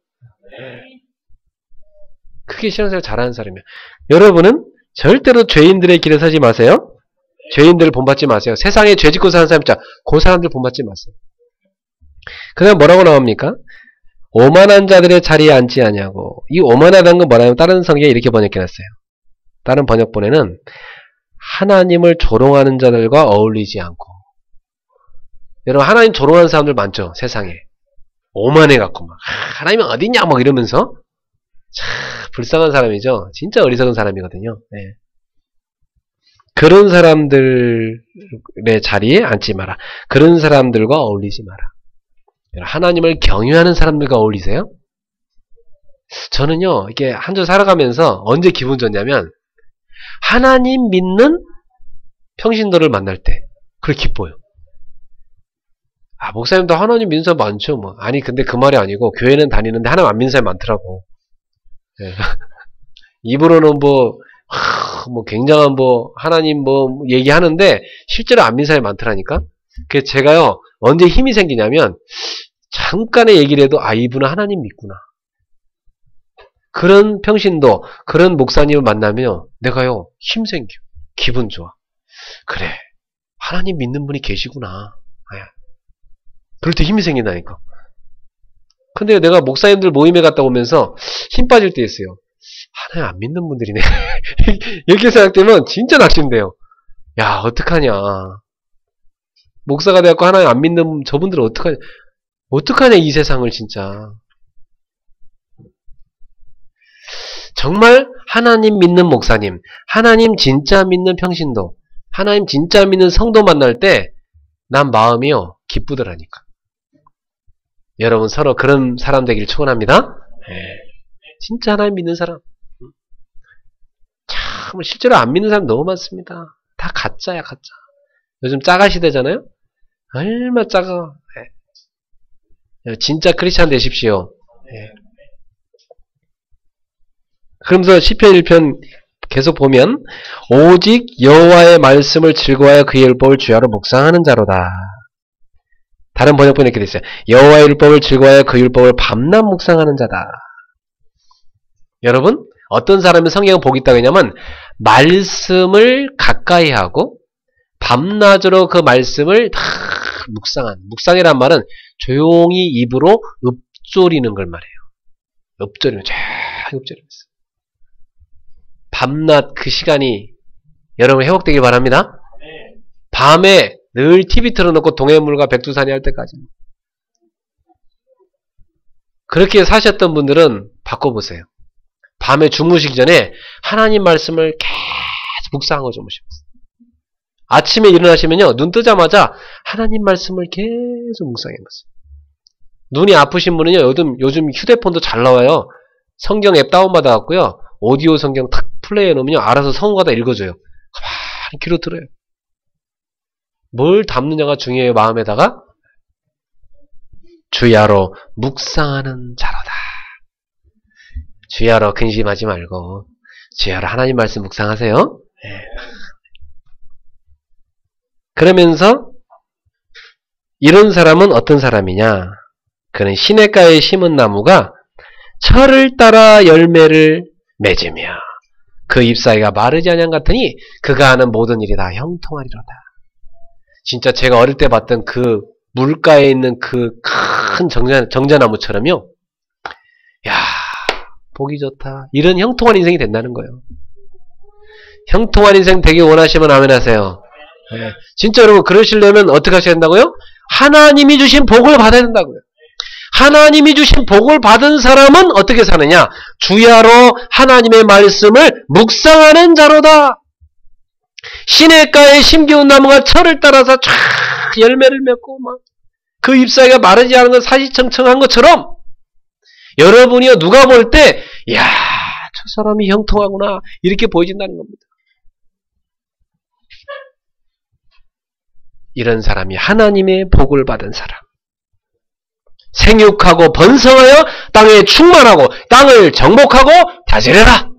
그게 신앙생활 잘하는 사람이에요. 여러분은 절대로 죄인들의 길에 서지 마세요. 죄인들을 본받지 마세요. 세상에 죄 짓고 사는 사람, 그 사람들 본받지 마세요. 그 다음 뭐라고 나옵니까? 오만한 자들의 자리에 앉지 아니하고. 이 오만하다는 건 뭐냐면 다른 성경에 이렇게 번역해놨어요. 다른 번역본에는 하나님을 조롱하는 자들과 어울리지 않고. 여러분 하나님 조롱하는 사람들 많죠, 세상에. 오만해갖고 막 하나님은 어딨냐 막 이러면서 참 불쌍한 사람이죠. 진짜 어리석은 사람이거든요. 네. 그런 사람들의 자리에 앉지 마라. 그런 사람들과 어울리지 마라. 하나님을 경외하는 사람들과 어울리세요? 저는요, 이게 한 주 살아가면서 언제 기분 좋냐면, 하나님 믿는 평신도를 만날 때, 그렇게 기뻐요. 아, 목사님도 하나님 믿는 사람 많죠, 뭐. 아니, 근데 그 말이 아니고, 교회는 다니는데 하나님 안 믿는 사람이 많더라고. 네. 입으로는 뭐 굉장한 하나님 얘기하는데, 실제로 안 믿는 사람이 많더라니까? 그래서 제가요, 언제 힘이 생기냐면, 잠깐의 얘기를 해도, 아, 이분은 하나님 믿구나. 그런 평신도, 그런 목사님을 만나면, 내가요, 힘 생겨. 기분 좋아. 그래. 하나님 믿는 분이 계시구나. 그럴 때 힘이 생긴다니까. 근데 내가 목사님들 모임에 갔다 오면서 힘 빠질 때 있어요. 하나님 안 믿는 분들이네. 이렇게 생각되면 진짜 낙심돼요. 야, 어떡하냐. 목사가 돼갖고 하나님 안 믿는 저분들은 어떡하냐, 이 세상을 진짜. 정말 하나님 믿는 목사님, 하나님 진짜 믿는 평신도, 하나님 진짜 믿는 성도 만날 때 난 마음이요, 기쁘더라니까. 여러분 서로 그런 사람 되길 축원합니다. 네. 진짜 하나님 믿는 사람. 참 실제로 안 믿는 사람 너무 많습니다. 다 가짜야, 가짜. 요즘 짜가 시대잖아요. 얼마 짜가. 네. 진짜 크리스찬 되십시오. 네. 그러면서 시편 1편 계속 보면 오직 여호와의 말씀을 즐거워하여 그의 율법을 주야로 묵상하는 자로다. 다른 번역본에 이렇게 돼 있어요. 여호와의 율법을 즐거워하여 그 율법을 밤낮 묵상하는 자다. 여러분 어떤 사람이 성경을 복이 있다고 했냐면 말씀을 가까이 하고 밤낮으로 그 말씀을 다 묵상이란 말은 조용히 입으로 읊조리는 걸 말해요. 읊조리면 쫙 읊조리면서 밤낮 그 시간이 여러분 회복되길 바랍니다. 밤에 늘 TV 틀어놓고 동해물과 백두산이 할 때까지 그렇게 사셨던 분들은 바꿔보세요. 밤에 주무시기 전에 하나님 말씀을 계속 묵상하고 주무시면서 아침에 일어나시면요 눈 뜨자마자 하나님 말씀을 계속 묵상해보세요. 눈이 아프신 분은요 요즘 휴대폰도 잘 나와요. 성경 앱 다운받아 갖고요 오디오 성경 탁 플레이해 놓으면요 알아서 성우가 읽어줘요. 가만히 귀로 들어요. 뭘 담느냐가 중요해요. 마음에다가 주야로 묵상하는 자로다. 주야로 근심하지 말고 주야로 하나님 말씀 묵상하세요. 네. 그러면서 이런 사람은 어떤 사람이냐? 그는 시냇가에 심은 나무가 철을 따라 열매를 맺으며 그 잎사귀가 마르지 아니한 같으니 그가 하는 모든 일이 다 형통하리로다. 진짜 제가 어릴 때 봤던 그 물가에 있는 그 큰 정자나무처럼요. 야, 보기 좋다. 이런 형통한 인생이 된다는 거예요. 형통한 인생 되길 원하시면 아멘 하세요. 네. 진짜 여러분 그러시려면 어떻게 하셔야 된다고요? 하나님이 주신 복을 받아야 된다고요. 하나님이 주신 복을 받은 사람은 어떻게 사느냐? 주야로 하나님의 말씀을 묵상하는 자로다. 시냇가에 심기운 나무가 철을 따라서 쫙 열매를 맺고 막 그 잎사귀가 마르지 않은 건 사지청청한 것처럼 여러분이요 누가 볼 때 야, 저 사람이 형통하구나 이렇게 보여진다는 겁니다. 이런 사람이 하나님의 복을 받은 사람. 생육하고 번성하여 땅에 충만하고 땅을 정복하고 다스려라.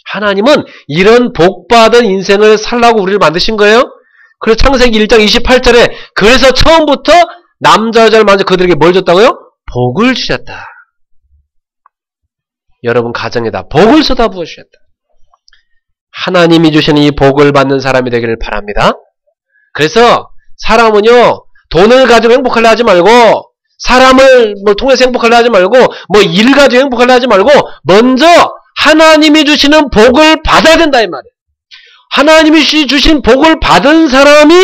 하나님은 이런 복받은 인생을 살라고 우리를 만드신 거예요. 그래서 창세기 1장 28절에 그래서 처음부터 남자 여자를 만져 그들에게 뭘 줬다고요? 복을 주셨다. 여러분 가정에다 복을 쏟아부어 주셨다. 하나님이 주시는 이 복을 받는 사람이 되기를 바랍니다. 그래서 사람은요 돈을 가지고 행복하려 하지 말고 사람을 통해서 행복하려 하지 말고 일 가지고 행복하려 하지 말고 먼저 하나님이 주시는 복을 받아야 된다 이 말이에요. 하나님이 주신 복을 받은 사람이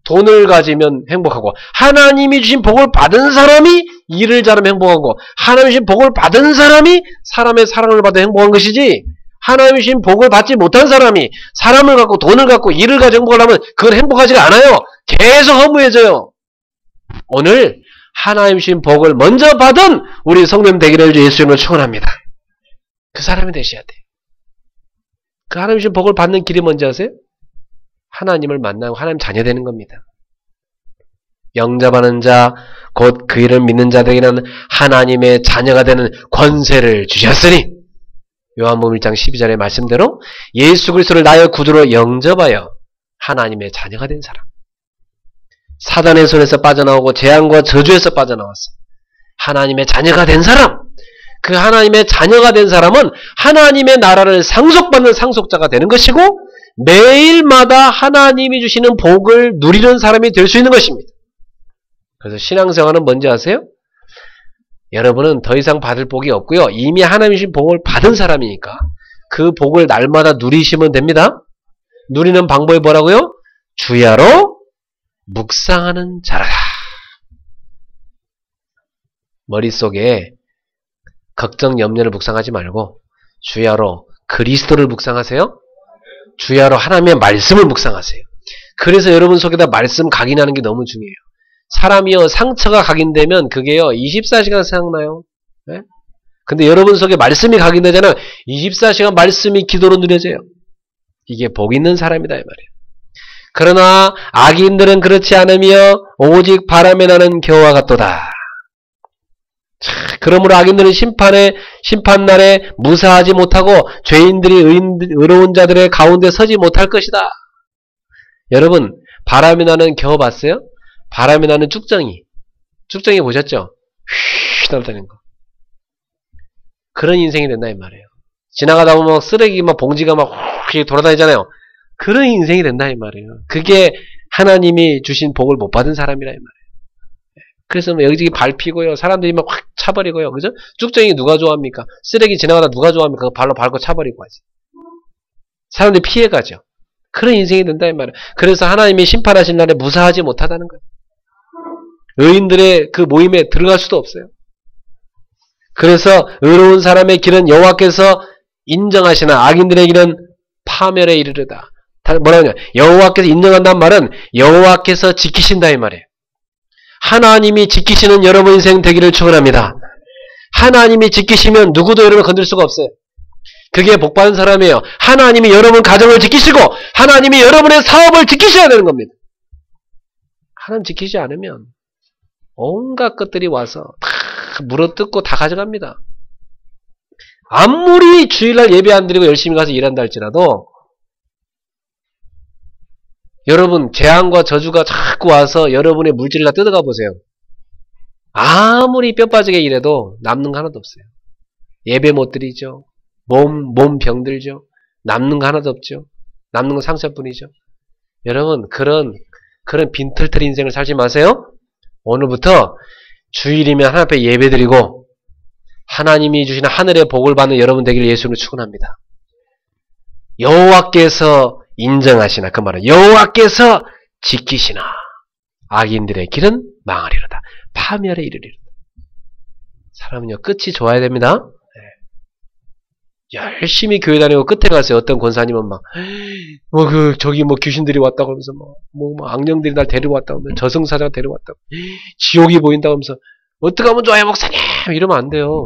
돈을 가지면 행복하고 하나님이 주신 복을 받은 사람이 일을 잘하면 행복하고 하나님이 주신 복을 받은 사람이 사람의 사랑을 받아 행복한 것이지 하나님이 주신 복을 받지 못한 사람이 사람을 갖고 돈을 갖고 일을 가지고 행복하려면 그건 행복하지가 않아요. 계속 허무해져요. 오늘 하나님 주신 복을 먼저 받은 우리 성도님 되기를 예수님으로 축원합니다. 그 사람이 되셔야 돼요. 그 하나님 주신 복을 받는 길이 뭔지 아세요? 하나님을 만나고 하나님 자녀 되는 겁니다. 영접하는 자, 곧 그 이름을 믿는 자들에게는 하나님의 자녀가 되는 권세를 주셨으니 요한복음 1장 12절의 말씀대로 예수 그리스도를 나의 구주로 영접하여 하나님의 자녀가 된 사람. 사단의 손에서 빠져나오고 재앙과 저주에서 빠져나왔어. 하나님의 자녀가 된 사람. 그 하나님의 자녀가 된 사람은 하나님의 나라를 상속받는 상속자가 되는 것이고 매일마다 하나님이 주시는 복을 누리는 사람이 될 수 있는 것입니다. 그래서 신앙생활은 뭔지 아세요? 여러분은 더 이상 받을 복이 없고요. 이미 하나님이 주신 복을 받은 사람이니까 그 복을 날마다 누리시면 됩니다. 누리는 방법이 뭐라고요? 주야로 묵상하는 자라다. 머릿속에 걱정, 염려를 묵상하지 말고 주야로 그리스도를 묵상하세요. 주야로 하나님의 말씀을 묵상하세요. 그래서 여러분 속에다 말씀 각인하는 게 너무 중요해요. 사람이요 상처가 각인되면 그게요 24시간 생각나요. 네? 근데 여러분 속에 말씀이 각인되잖아요. 24시간 말씀이 기도로 누려져요. 이게 복 있는 사람이다 이 말이에요. 그러나 악인들은 그렇지 않으며 오직 바람에 나는 겨와 같도다. 그러므로 악인들은 심판날에 무사하지 못하고 죄인들이 의로운 자들의 가운데 서지 못할 것이다. 여러분 바람이 나는 겨 봤어요? 바람이 나는 쭉정이 보셨죠? 휘 날아다니는 거. 그런 인생이 된다 이 말이에요. 지나가다 보면 쓰레기 막 봉지가 막 휙 돌아다니잖아요. 그런 인생이 된다 이 말이에요. 그게 하나님이 주신 복을 못 받은 사람이라 이 말이에요. 그래서 여기저기 밟히고요. 사람들이 막 확 차버리고요. 그죠? 쭉정이 누가 좋아합니까? 쓰레기 지나가다 누가 좋아합니까? 그거 발로 밟고 차버리고 하지. 사람들이 피해가죠. 그런 인생이 된다 이 말이에요. 그래서 하나님이 심판하신 날에 무사하지 못하다는 거예요. 의인들의 그 모임에 들어갈 수도 없어요. 그래서 의로운 사람의 길은 여호와께서 인정하시나 악인들의 길은 파멸에 이르르다. 뭐라고 하냐? 여호와께서 인정한다는 말은 여호와께서 지키신다 이 말이에요. 하나님이 지키시는 여러분 인생 되기를 축원합니다. 하나님이 지키시면 누구도 여러분을 건들 수가 없어요. 그게 복받은 사람이에요. 하나님이 여러분 가정을 지키시고 하나님이 여러분의 사업을 지키셔야 되는 겁니다. 하나님 지키지 않으면 온갖 것들이 와서 다 물어뜯고 다 가져갑니다. 아무리 주일날 예배 안 드리고 열심히 가서 일한다 할지라도 여러분 재앙과 저주가 자꾸 와서 여러분의 물질을 다 뜯어가 보세요. 아무리 뼈 빠지게 일해도 남는 거 하나도 없어요. 예배 못 드리죠. 몸 병들죠. 남는 거 하나도 없죠. 남는 건 상처뿐이죠. 여러분 그런 빈털털 인생을 살지 마세요. 오늘부터 주일이면 하나님 앞에 예배 드리고 하나님이 주시는 하늘의 복을 받는 여러분 되기를 예수님으로 축원합니다. 여호와께서 인정하시나 그 말은 여호와께서 지키시나 악인들의 길은 망하리로다. 파멸에 이르리로다. 사람은요 끝이 좋아야 됩니다. 열심히 교회 다니고 끝에 갔어요. 어떤 권사님은 막, 저기 귀신들이 왔다고 하면서 악령들이 날 데리고 왔다고 하면서 저승사자가 데려왔다고. 지옥이 보인다고 하면서, 어떻게 하면 좋아요, 목사님! 이러면 안 돼요.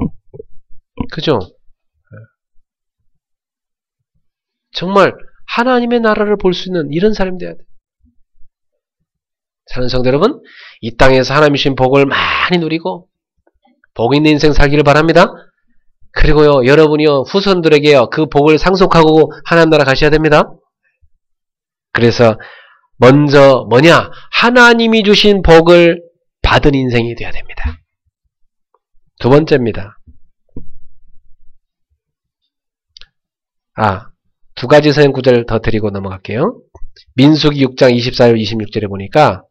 그죠? 정말 하나님의 나라를 볼 수 있는 이런 사람이 돼야 돼요. 사는 성도 여러분, 이 땅에서 하나님이 주신 복을 많이 누리고 복 있는 인생 살기를 바랍니다. 그리고요, 여러분이요, 후손들에게요, 그 복을 상속하고 하나님 나라 가셔야 됩니다. 그래서 먼저 하나님이 주신 복을 받은 인생이 돼야 됩니다. 두 번째입니다. 두 가지 서연 구절 더 드리고 넘어갈게요. 민수기 6장 24절 26절에 보니까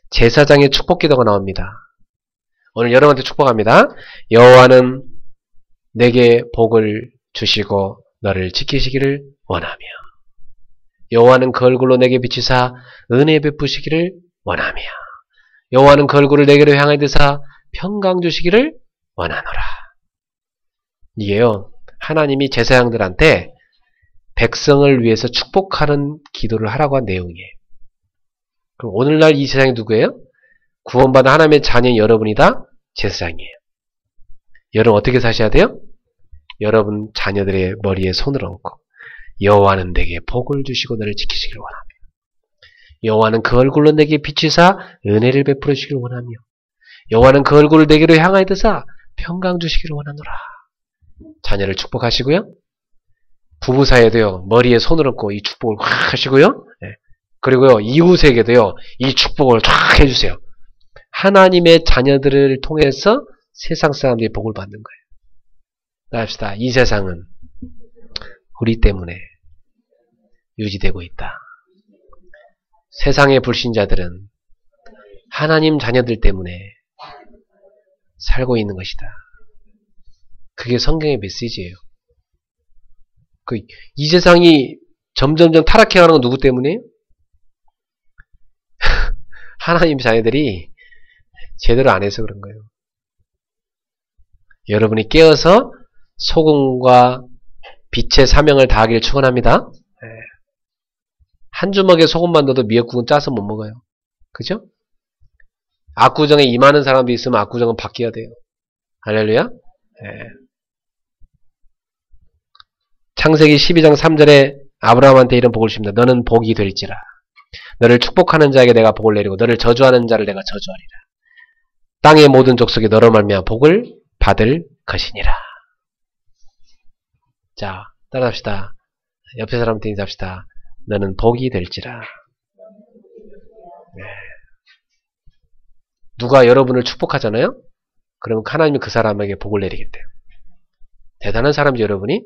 제사장의 축복 기도가 나옵니다. 오늘 여러분한테 축복합니다. 여호와는 내게 복을 주시고 너를 지키시기를 원하며 여호와는 그 얼굴로 내게 비치사 은혜 베푸시기를 원하며 여호와는 그 얼굴을 내게로 향하여 드사 평강 주시기를 원하노라. 이게요, 하나님이 제사장들한테 백성을 위해서 축복하는 기도를 하라고 한 내용이에요. 그럼 오늘날 이 세상이 누구예요? 구원받은 하나님의 자녀인 여러분이 다 제사장이에요. 여러분 어떻게 사셔야 돼요? 여러분 자녀들의 머리에 손을 얹고 여호와는 내게 복을 주시고 너를 지키시기를 원하며 여호와는 그 얼굴로 내게 비치사 은혜를 베풀어 주시기를 원하며 여호와는 그 얼굴을 내게로 향하여 드사 평강 주시기를 원하노라. 자녀를 축복하시고요. 부부 사이에도요, 머리에 손을 얹고 이 축복을 확 하시고요. 그리고요, 이웃에게도요, 이 축복을 쫙 해주세요. 하나님의 자녀들을 통해서 세상 사람들이 복을 받는 거예요. 나갑시다. 이 세상은 우리 때문에 유지되고 있다. 세상의 불신자들은 하나님 자녀들 때문에 살고 있는 것이다. 그게 성경의 메시지예요. 이 세상이 점점점 타락해가는 건 누구 때문이에요? 하나님 자녀들이 제대로 안 해서 그런 거예요. 여러분이 깨어서 소금과 빛의 사명을 다하기를 축원합니다. 한 주먹에 소금만 넣어도 미역국은 짜서 못 먹어요. 그죠? 압구정에 임하는 사람도 있으면 압구정은 바뀌어야 돼요. 할렐루야. 창세기 12장 3절에 아브라함한테 이런 복을 줍니다. 너는 복이 될지라. 너를 축복하는 자에게 내가 복을 내리고 너를 저주하는 자를 내가 저주하리라. 땅의 모든 족속이 너로 말미암아 복을 받을 것이니라. 자, 따라합시다. 옆에 사람한테 인사합시다. 너는 복이 될지라. 누가 여러분을 축복하잖아요? 그러면 하나님이 그 사람에게 복을 내리겠대요. 대단한 사람이죠, 여러분이.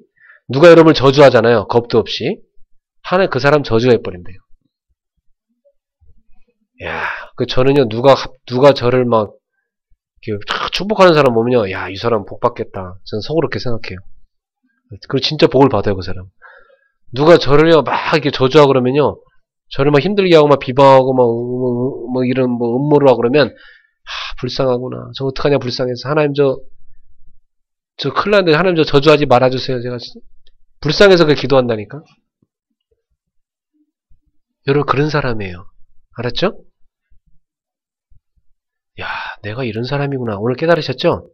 누가 여러분을 저주하잖아요. 겁도 없이. 하나님 그 사람 저주해버린대요. 저는요, 누가 저를 막, 축복하는 사람 보면요, 이 사람 복 받겠다. 저는 속으로 그렇게 생각해요. 그리고 진짜 복을 받아요, 그 사람. 누가 저를요, 막 이렇게 저주하고 그러면요, 저를 막 힘들게 하고, 막 비방하고, 막 이런 음모를 하고 그러면, 불쌍하구나. 저 어떡하냐, 불쌍해서. 하나님 저 큰일 났는데, 하나님 저 저주하지 말아주세요. 제가 불쌍해서 그 기도한다니까. 여러분, 그런 사람이에요. 알았죠? 내가 이런 사람이구나. 오늘 깨달으셨죠?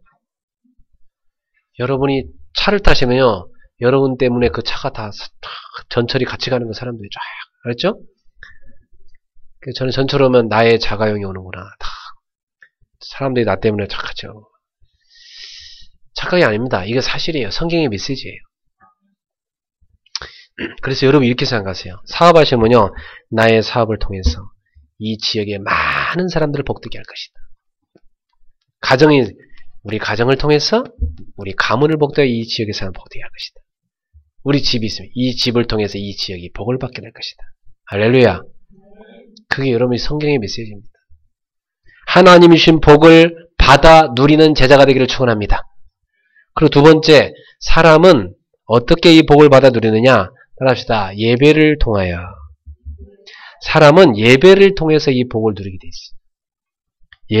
여러분이 차를 타시면요, 여러분 때문에 그 차가 다 전철이 같이 가는 거 사람들이 쫙. 알았죠? 저는 전철 오면 나의 자가용이 오는구나. 다. 사람들이 나 때문에 착하죠. 착각이 아닙니다. 이게 사실이에요. 성경의 메시지예요. 그래서 여러분 이렇게 생각하세요. 사업하시면요, 나의 사업을 통해서 이 지역의 많은 사람들을 복되게 할 것이다. 우리 가정을 통해서 우리 가문을 복되게 이 지역의 사람 복되게 할 것이다. 우리 집이 있으면 이 집을 통해서 이 지역이 복을 받게 될 것이다. 할렐루야. 그게 여러분의 성경의 메시지입니다. 하나님이 주신 복을 받아 누리는 제자가 되기를 축원합니다. 그리고 두 번째, 사람은 어떻게 이 복을 받아 누리느냐? 따라합시다. 예배를 통하여. 사람은 예배를 통해서 이 복을 누리게 돼 있어요.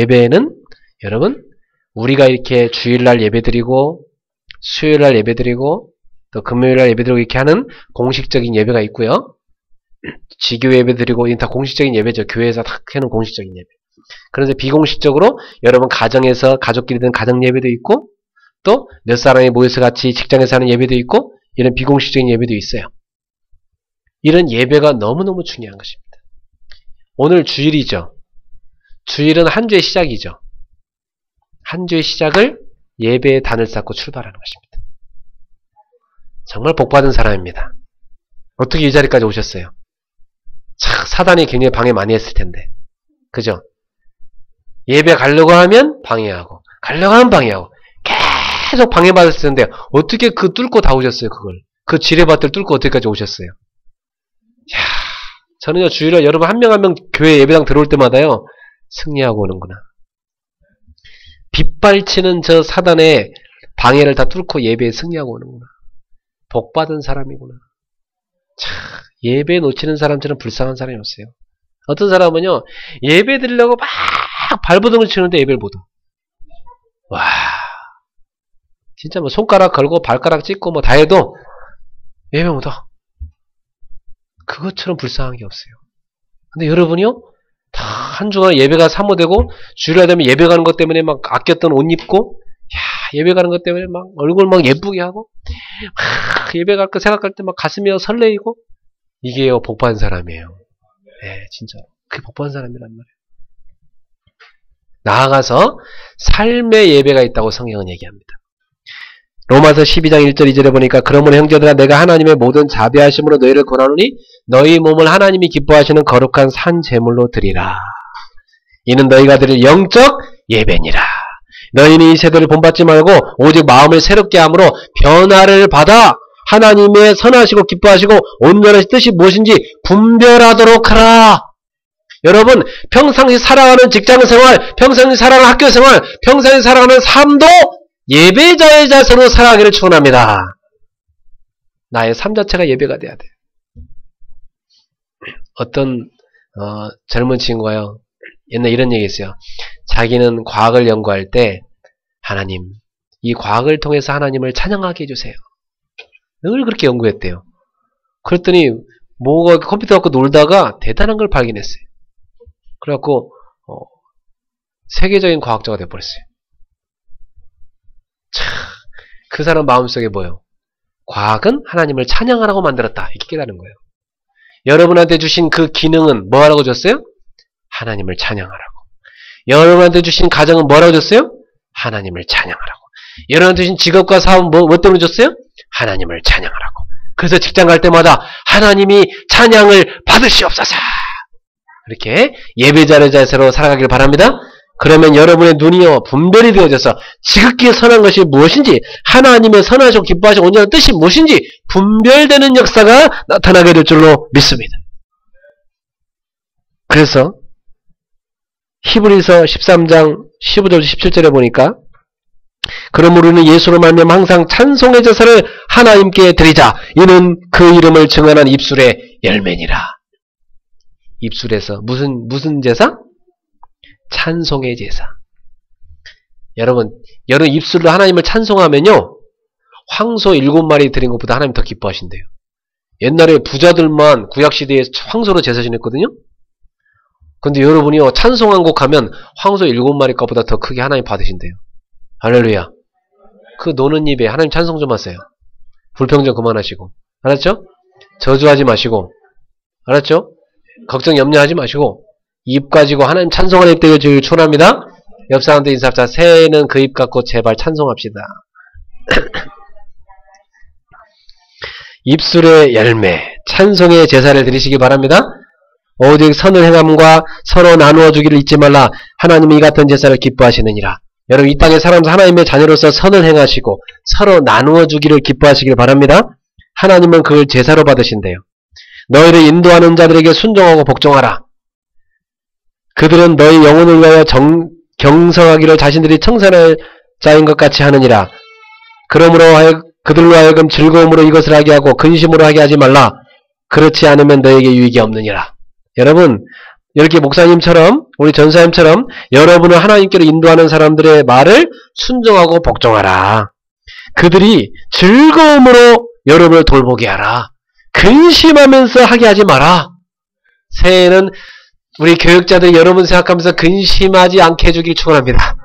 예배는 여러분, 우리가 이렇게 주일날 예배드리고 수요일날 예배드리고 또 금요일날 예배드리고 이렇게 하는 공식적인 예배가 있고요. 지교회 예배드리고 이게 다 공식적인 예배죠. 교회에서 다 해놓은 공식적인 예배. 그런데 비공식적으로 여러분 가정에서 가족끼리 든 가정 예배도 있고 또 몇 사람이 모여서 같이 직장에서 하는 예배도 있고 이런 비공식적인 예배도 있어요. 이런 예배가 너무너무 중요한 것입니다. 오늘 주일이죠. 주일은 한 주의 시작이죠. 한 주의 시작을 예배의 단을 쌓고 출발하는 것입니다. 정말 복받은 사람입니다. 어떻게 이 자리까지 오셨어요? 참 사단이 굉장히 방해 많이 했을 텐데. 그죠? 예배 가려고 하면 방해하고 가려고 하면 방해하고 계속 방해받았을 텐데 어떻게 그 뚫고 다 오셨어요? 그걸. 그 지뢰밭을 뚫고 어디까지 오셨어요? 야, 저는요 주일날 여러분 한 명 한 명 교회 예배당 들어올 때마다요 승리하고 오는구나. 빗발치는 저 사단의 방해를 다 뚫고 예배에 승리하고 오는구나. 복받은 사람이구나. 참, 예배 놓치는 사람처럼 불쌍한 사람이 없어요. 어떤 사람은요 예배 드리려고 막 발버둥을 치는데 예배를 못 와. 와, 진짜 뭐 손가락 걸고 발가락 찍고 뭐 다 해도 예배 못 와. 그것처럼 불쌍한 게 없어요. 근데 여러분이요 다 한 주간 예배가 사모되고 주일날 되면 예배 가는 것 때문에 막 아꼈던 옷 입고 예배 가는 것 때문에 막 얼굴 막 예쁘게 하고 예배 갈 거 생각할 때 막 가슴이 설레이고 이게요 복받은 사람이에요. 네, 진짜 그게 복받은 사람이란 말이에요. 나아가서 삶의 예배가 있다고 성경은 얘기합니다. 로마서 12장 1절 2절에 보니까 그러므로 형제들아 내가 하나님의 모든 자비하심으로 너희를 권하노니 너희 몸을 하나님이 기뻐하시는 거룩한 산 제물로 드리라. 이는 너희가 드릴 영적 예배니라. 너희는 이 세대를 본받지 말고 오직 마음을 새롭게 함으로 변화를 받아 하나님의 선하시고 기뻐하시고 온전하신 뜻이 무엇인지 분별하도록 하라. 여러분 평상시 살아가는 직장생활, 평상시 살아가는 학교생활, 평상시 살아가는 삶도 예배자의 자세로 살아가기를 축원합니다. 나의 삶 자체가 예배가 돼야 돼. 어떤 젊은 친구가요 옛날 이런 얘기 했어요. 자기는 과학을 연구할 때 하나님 이 과학을 통해서 하나님을 찬양하게 해주세요. 늘 그렇게 연구했대요. 그랬더니 뭐가 컴퓨터 갖고 놀다가 대단한 걸 발견했어요. 그래갖고 세계적인 과학자가 돼버렸어요. 참, 그 사람 마음속에 뭐예요? 과학은 하나님을 찬양하라고 만들었다. 이렇게 깨달은 거예요. 여러분한테 주신 그 기능은 뭐 하라고 줬어요? 하나님을 찬양하라고. 여러분한테 주신 가정은 뭐라고 줬어요? 하나님을 찬양하라고. 여러분한테 주신 직업과 사업 뭐 때문에 줬어요? 하나님을 찬양하라고. 그래서 직장 갈 때마다 하나님이 찬양을 받으시옵소서. 이렇게 예배자의 자세로 살아가길 바랍니다. 그러면 여러분의 눈이요 분별이 되어져서 지극히 선한 것이 무엇인지 하나님의 선하시고 기뻐하시고 온전한 뜻이 무엇인지 분별되는 역사가 나타나게 될 줄로 믿습니다. 그래서 히브리서 13장 15절 17절에 보니까 그러므로 우리는 예수로 말미암아 항상 찬송의 제사를 하나님께 드리자. 이는 그 이름을 증언한 입술의 열매니라. 입술에서 무슨 제사? 찬송의 제사. 여러분 입술로 하나님을 찬송하면요 황소 7마리 드린 것보다 하나님 더 기뻐하신대요. 옛날에 부자들만 구약시대에 황소로 제사 지냈거든요. 근데 여러분이요 찬송한 곡 하면 황소 7마리 것보다 더 크게 하나님 받으신대요. 할렐루야. 그 노는 입에 하나님 찬송 좀 하세요. 불평 좀 그만하시고. 알았죠? 저주하지 마시고. 알았죠? 걱정 염려하지 마시고 입 가지고 하나님 찬송하는 입 되길 주를 축원합니다. 옆 사람들 인사합시다. 새해에는 그 입 갖고 제발 찬송합시다. 입술의 열매, 찬송의 제사를 드리시기 바랍니다. 오직 선을 행함과 서로 나누어 주기를 잊지 말라. 하나님이 이 같은 제사를 기뻐하시느니라. 여러분 이 땅에 살아가면서 하나님의 자녀로서 선을 행하시고 서로 나누어 주기를 기뻐하시길 바랍니다. 하나님은 그걸 제사로 받으신대요. 너희를 인도하는 자들에게 순종하고 복종하라. 그들은 너희 영혼을 위하여 경성하기를 자신들이 청산할 자인 것 같이 하느니라. 그러므로 그들로 하여금 즐거움으로 이것을 하게 하고 근심으로 하게 하지 말라. 그렇지 않으면 너에게 유익이 없느니라. 여러분 이렇게 목사님처럼 우리 전사님처럼 여러분을 하나님께로 인도하는 사람들의 말을 순종하고 복종하라. 그들이 즐거움으로 여러분을 돌보게 하라. 근심하면서 하게 하지 마라. 새해에는 우리 교육자들이 여러분 생각하면서 근심하지 않게 해주길 축원합니다.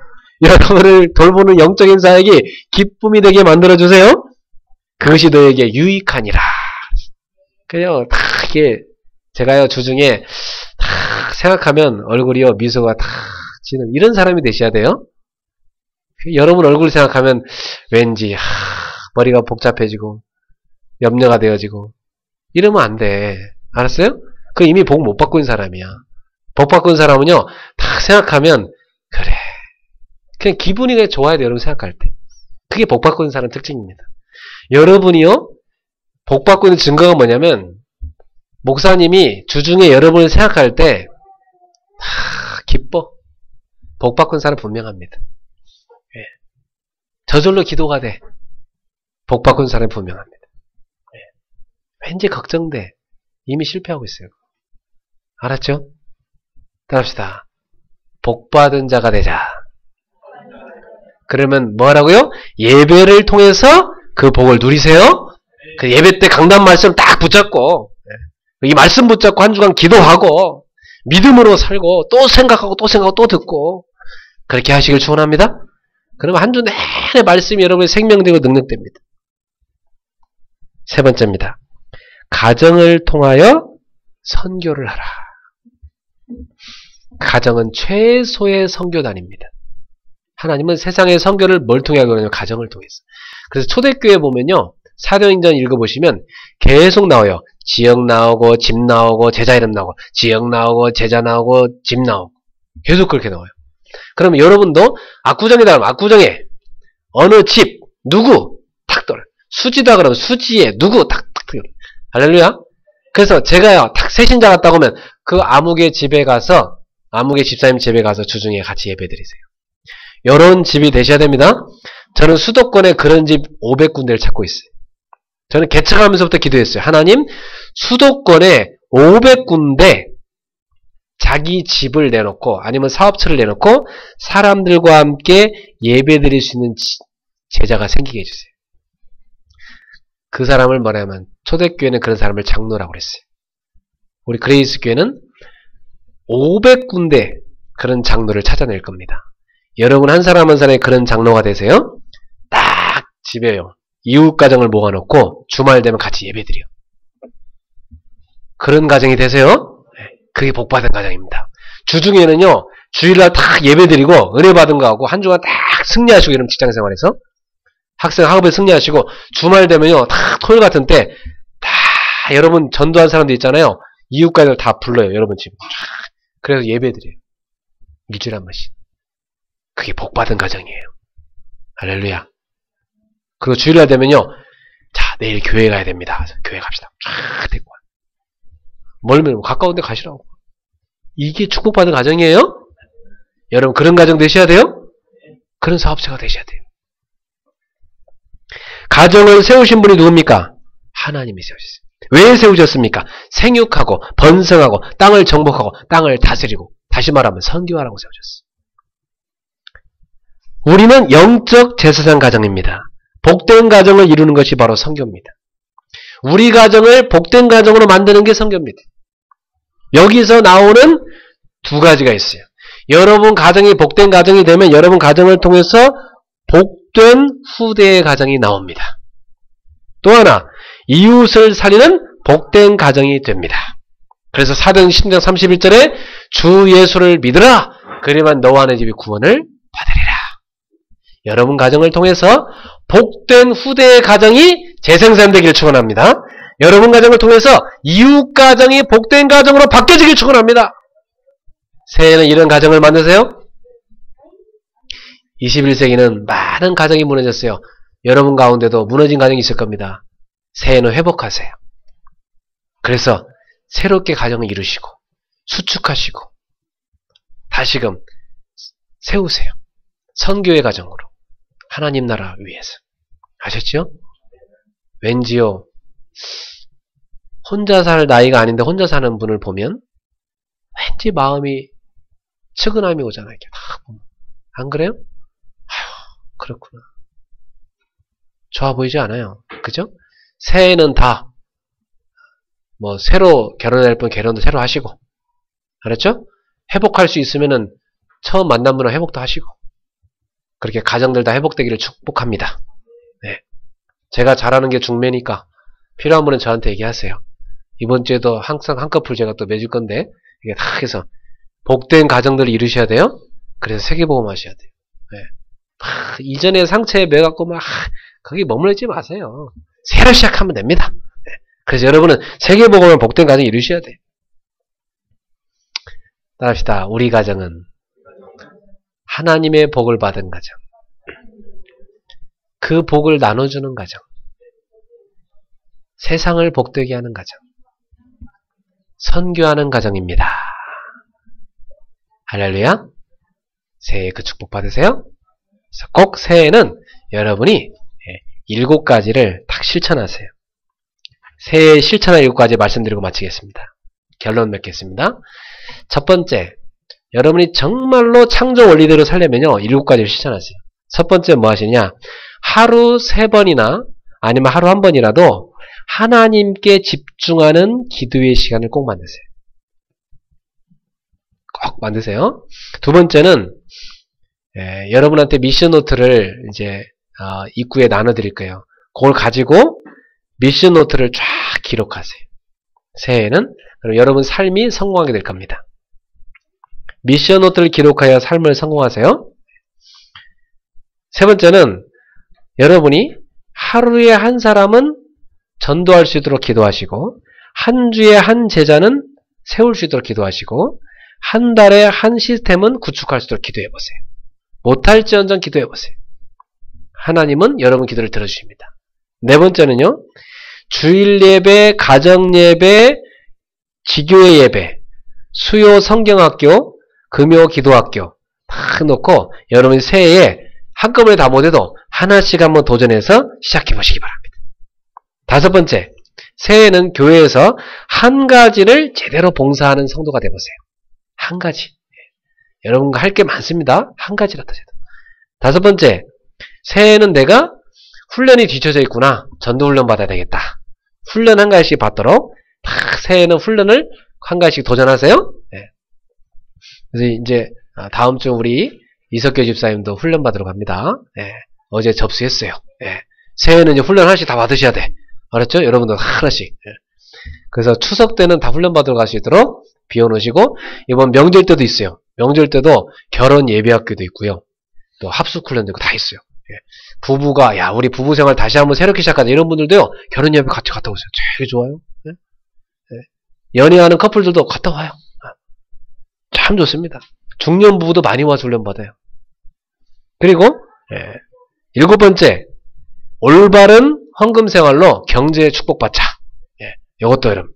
여러분을 돌보는 영적인 사역이 기쁨이 되게 만들어주세요. 그것이 너에게 유익하니라. 그냥 다 이게 제가요 주중에 다 생각하면 얼굴이요 미소가 다 지는 이런 사람이 되셔야 돼요. 여러분 얼굴 생각하면 왠지 머리가 복잡해지고 염려가 되어지고 이러면 안 돼. 알았어요? 그 이미 복 못 받고 있는 사람이야. 복 받고 있는 사람은요 다 생각하면 그래 그냥 기분이 그냥 좋아야 돼요. 여러분 생각할 때. 그게 복 받고 있는 사람 특징입니다. 여러분이요 복 받고 있는 증거가 뭐냐면 목사님이 주중에 여러분을 생각할 때 기뻐. 복 받고 있는 사람 분명합니다. 예. 저절로 기도가 돼. 복 받고 있는 사람이 분명합니다. 예. 왠지 걱정돼. 이미 실패하고 있어요. 알았죠? 따라합시다. 복 받은 자가 되자. 그러면 뭐 하라고요? 예배를 통해서 그 복을 누리세요. 그 예배 때 강단 말씀 딱 붙잡고 이 말씀 붙잡고 한 주간 기도하고 믿음으로 살고 또 생각하고 또 생각하고 또 듣고 그렇게 하시길 축원합니다. 그러면 한 주 내내 말씀이 여러분의 생명되고 능력됩니다. 세 번째입니다. 가정을 통하여 선교를 하라. 가정은 최소의 선교단입니다. 하나님은 세상의 선교를 뭘 통해 하거든요? 가정을 통해서. 그래서 초대교회 보면요. 사도행전 읽어보시면 계속 나와요. 지역 나오고 집 나오고 제자 이름 나오고 지역 나오고 제자 나오고 집 나오고 계속 그렇게 나와요. 그러면 여러분도 압구정이다 그러면 압구정에 어느 집 누구 탁 떠요. 수지다 그러면 수지에 누구 탁탁 떠요. 할렐루야. 그래서 제가요 탁 새신자 갔다고 하면 그 아무개 집에 가서 아무개 집사님 집에 가서 주중에 같이 예배 드리세요. 이런 집이 되셔야 됩니다. 저는 수도권에 그런 집 500군데를 찾고 있어요. 저는 개척하면서부터 기도했어요. 하나님, 수도권에 500군데 자기 집을 내놓고 아니면 사업처를 내놓고 사람들과 함께 예배드릴 수 있는 제자가 생기게 해주세요. 그 사람을 뭐냐면 초대교회는 그런 사람을 장로라고 그랬어요. 우리 그레이스 교회는 500군데 그런 장로를 찾아낼 겁니다. 여러분 한 사람 한 사람의 그런 장로가 되세요. 딱 집에요. 이웃 가정을 모아놓고 주말 되면 같이 예배드려. 그런 가정이 되세요. 그게 복받은 가정입니다. 주중에는요. 주일날 딱 예배드리고 은혜 받은 거하고 한 주간 딱 승리하시고 이런 직장생활에서 학생 학업에 승리하시고 주말 되면요. 딱 토요일 같은 때 다 여러분 전도한 사람들 있잖아요. 이웃 가정을 다 불러요. 여러분 집. 그래서 예배드려요. 일주일에 한 번씩. 그게 복받은 가정이에요. 할렐루야. 그리고 주일날 되면요. 자, 내일 교회 가야 됩니다. 교회 갑시다. 쫙 데리고 와. 멀면 가까운 데 가시라고. 이게 축복받은 가정이에요? 여러분 그런 가정 되셔야 돼요? 그런 사업체가 되셔야 돼요. 가정을 세우신 분이 누굽니까? 하나님이 세우셨어요. 왜 세우셨습니까? 생육하고 번성하고 땅을 정복하고 땅을 다스리고 다시 말하면 선교하라고 세우셨어요. 우리는 영적 제사장 가정입니다. 복된 가정을 이루는 것이 바로 선교입니다. 우리 가정을 복된 가정으로 만드는 게 선교입니다. 여기서 나오는 두 가지가 있어요. 여러분 가정이 복된 가정이 되면 여러분 가정을 통해서 복된 후대의 가정이 나옵니다. 또 하나 이웃을 살리는 복된 가정이 됩니다. 그래서 사도행 10장 31절에 주 예수를 믿으라 그리면 너와 내 집이 구원을 받으리라. 여러분 가정을 통해서 복된 후대의 가정이 재생산되기를 축원합니다. 여러분 가정을 통해서 이웃 가정이 복된 가정으로 바뀌어지길 축원합니다. 새해에는 이런 가정을 만드세요. 21세기는 많은 가정이 무너졌어요. 여러분 가운데도 무너진 가정이 있을 겁니다. 새해는 회복하세요. 그래서 새롭게 가정을 이루시고 수축하시고 다시금 세우세요. 선교의 가정으로 하나님 나라 위해서. 아셨죠? 왠지요 혼자 살 나이가 아닌데 혼자 사는 분을 보면 왠지 마음이 측은함이 오잖아요. 이렇게 딱 보면. 안 그래요? 아휴, 그렇구나. 좋아 보이지 않아요. 그죠? 새해에는 다 뭐 새로 결혼할 분 결혼도 새로 하시고, 알았죠? 회복할 수 있으면은 처음 만난 분은 회복도 하시고, 그렇게 가정들 다 회복되기를 축복합니다. 네. 제가 잘하는 게 중매니까 필요한 분은 저한테 얘기하세요. 이번 주에도 항상 한꺼풀 제가 또 매줄 건데, 이게 다 해서 복된 가정들을 이루셔야 돼요. 그래서 세계복음 하셔야 돼요. 네. 이전에 상처에 매갖고 막 거기 머물지 마세요. 새로 시작하면 됩니다. 네. 그래서 여러분은 세계복음을 복된 가정 이루셔야 돼요. 따라합시다. 우리 가정은 하나님의 복을 받은 가정, 그 복을 나눠주는 가정, 세상을 복되게 하는 가정, 선교하는 가정입니다. 할렐루야. 새해 그 축복 받으세요. 그래서 꼭 새해에는 여러분이 7가지를 딱 실천하세요. 새해 실천할 7가지 말씀드리고 마치겠습니다. 결론 맺겠습니다. 첫 번째, 여러분이 정말로 창조 원리대로 살려면요, 7가지를 실천하세요. 첫 번째 뭐 하시냐? 하루 3번이나 아니면 하루 1번이라도 하나님께 집중하는 기도의 시간을 꼭 만드세요. 꼭 만드세요. 두 번째는 여러분한테 미션 노트를 이제 입구에 나눠드릴 거예요. 그걸 가지고 미션 노트를 쫙 기록하세요. 새해에는 그럼 여러분 삶이 성공하게 될 겁니다. 미션 노트를 기록하여 삶을 성공하세요. 세 번째는 여러분이 하루에 한 사람은 전도할 수 있도록 기도하시고, 한 주에 한 제자는 세울 수 있도록 기도하시고, 한 달에 한 시스템은 구축할 수 있도록 기도해보세요. 못할지언정 기도해보세요. 하나님은 여러분 기도를 들어주십니다. 네 번째는요, 주일 예배, 가정 예배, 지교회 예배, 수요 성경학교, 금요 기도학교 다 놓고 여러분이 새해에 한꺼번에 다 못해도 하나씩 한번 도전해서 시작해 보시기 바랍니다. 다섯 번째, 새해에는 교회에서 한 가지를 제대로 봉사하는 성도가 되어보세요. 한 가지. 여러분과 할 게 많습니다. 한 가지라도 해도. 다섯 번째, 새해에는 내가 훈련이 뒤쳐져 있구나. 전도훈련 받아야 되겠다. 훈련 한 가지씩 받도록 새해에는 훈련을 한 가지씩 도전하세요. 그래서 이제 다음 주 우리 이석교 집사님도 훈련 받으러 갑니다. 어제 접수했어요. 새해에는 이제 훈련 하나씩 다 받으셔야 돼. 알았죠? 여러분들 하나씩. 그래서 추석 때는 다 훈련 받으러 갈 수 있도록 비워놓으시고, 이번 명절 때도 있어요. 명절 때도 결혼 예배학교도 있고요. 또 합숙 훈련도 있고 다 있어요. 부부가 야 우리 부부 생활 다시 한번 새롭게 시작하자 이런 분들도요, 결혼 예배 같이 갔다 오세요. 되게 좋아요. 연애하는 커플들도 갔다 와요. 참 좋습니다. 중년 부부도 많이 와서 훈련 받아요. 그리고 7번째, 올바른 헌금 생활로 경제에 축복받자. 이것도 여러분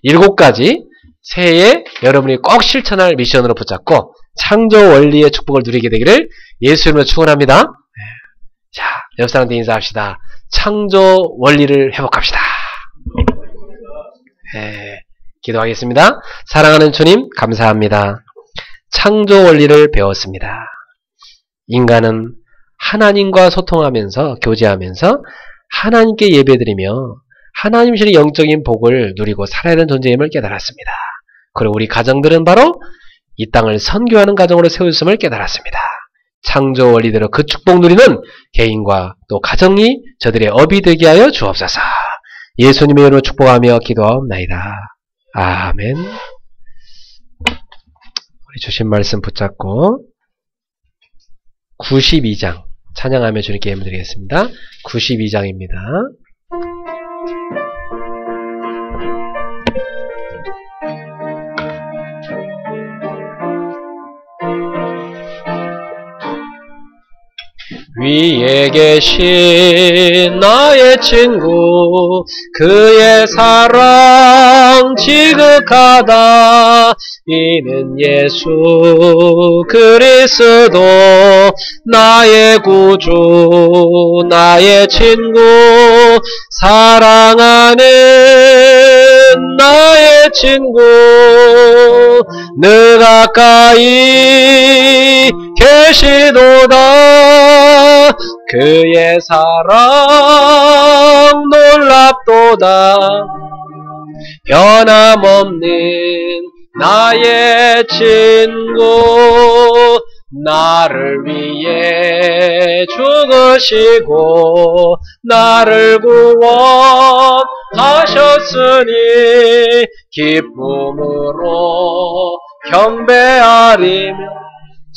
7가지 새해에 여러분이 꼭 실천할 미션으로 붙잡고 창조 원리의 축복을 누리게 되기를 예수 이름으로 축원합니다. 자, 옆 사람한테 인사합시다. 창조 원리를 회복합시다. 기도하겠습니다. 사랑하는 주님, 감사합니다. 창조 원리를 배웠습니다. 인간은 하나님과 소통하면서, 교제하면서 하나님께 예배드리며 하나님실의 영적인 복을 누리고 살아야 하는 존재임을 깨달았습니다. 그리고 우리 가정들은 바로 이 땅을 선교하는 가정으로 세웠음을 깨달았습니다. 창조 원리대로 그 축복 누리는 개인과 또 가정이 저들의 업이 되게 하여 주옵소서. 예수님의 이름으로 축복하며 기도하옵나이다. 아멘. 우리 주신 말씀 붙잡고 92장 찬양하며 주님께 예물 드리겠습니다. 92장입니다. 위에 계신 나의 친구, 그의 사랑 지극하다. 이는 예수 그리스도 나의 구주, 나의 친구, 사랑하는 나의 친구, 늘 가까이 계시도다. 그의 사랑 놀랍도다. 변함없는 나의 친구, 나를 위해 죽으시고 나를 구원하셨으니 기쁨으로 경배하리며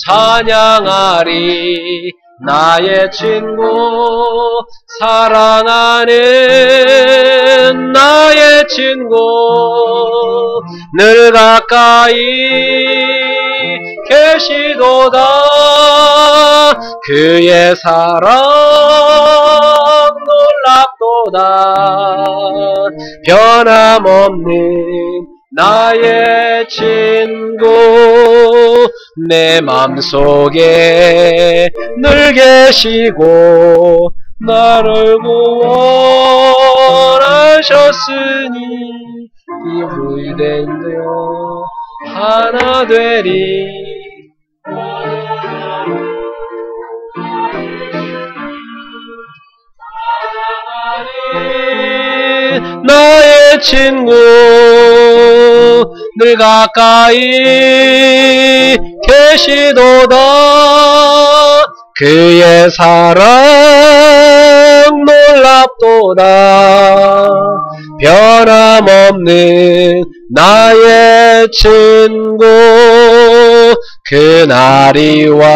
찬양하리. 나의 친구, 사랑하는 나의 친구, 늘 가까이 계시도다. 그의 사랑 놀랍도다. 변함없는 나의 친구, 내 맘속에 늘 계시고 나를 구원하셨으니 이불된되어 하나 되리. 나의 친구, 늘 가까이 계시도다. 그의 사랑 놀랍도다. 변함없는 나의 친구, 그날이와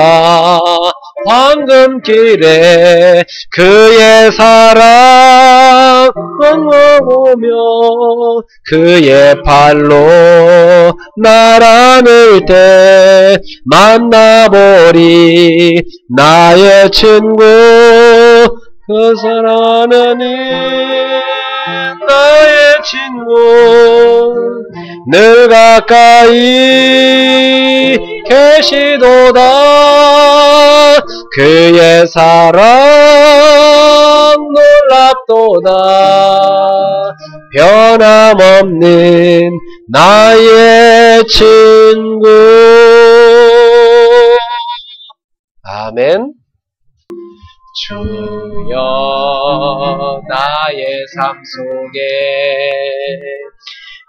황금길에 그의 사랑 건너보며 그의 팔로 날 안을 때 만나보리. 나의 친구, 그 사랑하는 나의 친구, 늘 가까이 계시도다. 그의 사랑 놀랍도다. 변함없는 나의 친구. 아멘. 주여, 나의 삶 속에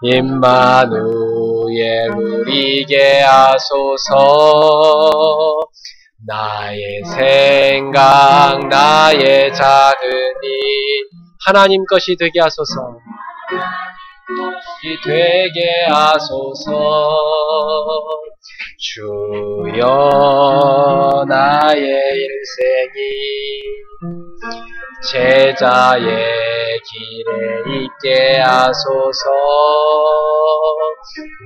임마누엘 누리게 하소서. 나의 생각, 나의 작은 일 하나님 것이 되게 하소서. 되게 하소서. 주여, 나의 일생이 제자의 길에 있게 하소서.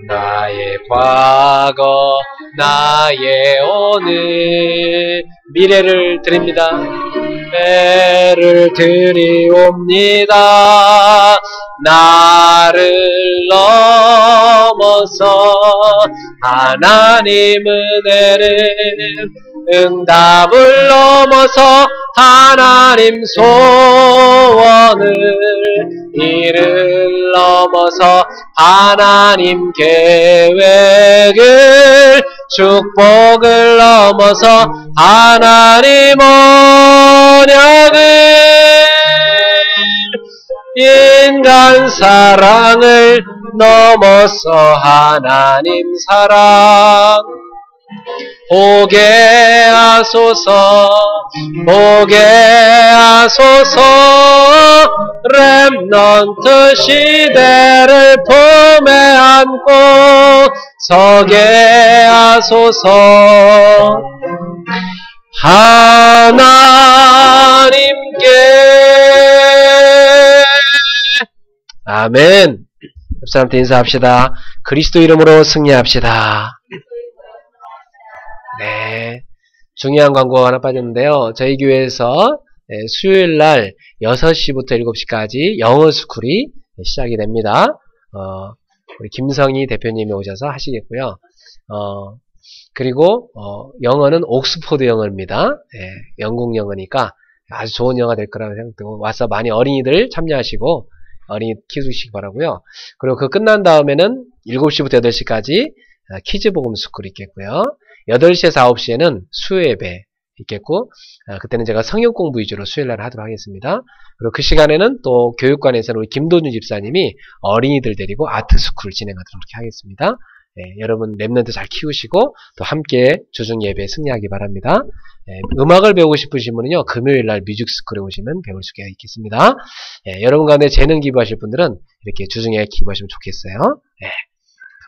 나의 과거, 나의 오늘, 미래를 드립니다. 미래를 드리옵니다. 나를 넘어서 하나님 은혜를, 응답을 넘어서 하나님 소원을, 이를 넘어서 하나님 계획을, 축복을 넘어서 하나님 언약을, 인간 사랑을 넘어서 하나님 사랑 보게 하소서. 보게 하소서. 렘넌트 시대를 품에 안고 서게 하소서. 하나님께. 아멘. 옆 사람한테 인사합시다. 그리스도 이름으로 승리합시다. 네, 중요한 광고가 하나 빠졌는데요. 저희 교회에서 수요일날 6시부터 7시까지 영어 스쿨이 시작이 됩니다. 우리 김성희 대표님이 오셔서 하시겠고요. 그리고 영어는 옥스포드 영어입니다. 네, 영국 영어니까 아주 좋은 영어가 될 거라고 생각되고, 와서 많이 어린이들 참여하시고 어린이 키우시기 바라고요. 그리고 그 끝난 다음에는 7시부터 8시까지 키즈 복음 스쿨이 있겠고요. 8시에서 9시에는 수요예배 있겠고, 그때는 제가 성경 공부 위주로 수요일날 하도록 하겠습니다. 그리고 그 시간에는 또 교육관에서는 우리 김도준 집사님이 어린이들 데리고 아트스쿨 진행하도록 그렇게 하겠습니다. 여러분 랩런트 잘 키우시고 또 함께 주중 예배에 승리하기 바랍니다. 음악을 배우고 싶으신 분은요, 금요일날 뮤직스쿨에 오시면 배울 수가 있겠습니다. 여러분 가운데 재능 기부하실 분들은 이렇게 주중에 기부하시면 좋겠어요.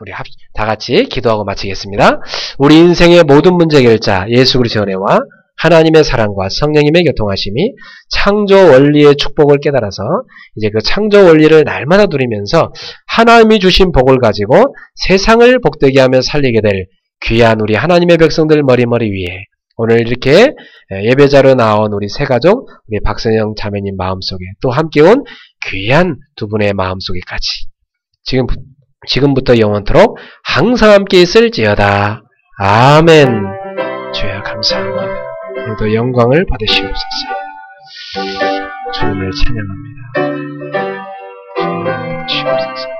우리 다 같이 기도하고 마치겠습니다. 우리 인생의 모든 문제 해결자 예수 그리스도의 은혜와 하나님의 사랑과 성령님의 교통하심이 창조 원리의 축복을 깨달아서 이제 그 창조 원리를 날마다 누리면서 하나님이 주신 복을 가지고 세상을 복되게 하며 살리게 될 귀한 우리 하나님의 백성들 머리머리 위에 오늘 이렇게 예배자로 나온 우리 세 가족, 우리 박선영 자매님 마음속에 또 함께 온 귀한 두 분의 마음속에까지 지금부터 영원토록 항상 함께 있을지어다. 아멘. 주여 감사합니다. 오늘도 영광을 받으시옵소서. 주님을 찬양합니다. 주님을 받으시옵소서.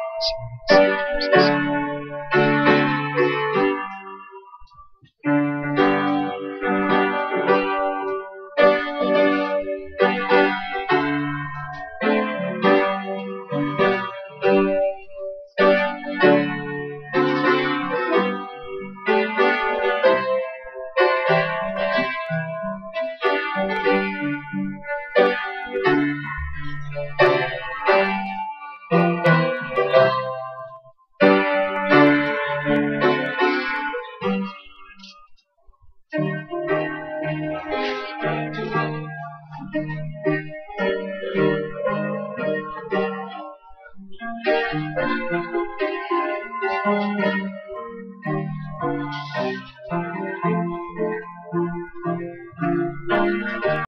Thank you.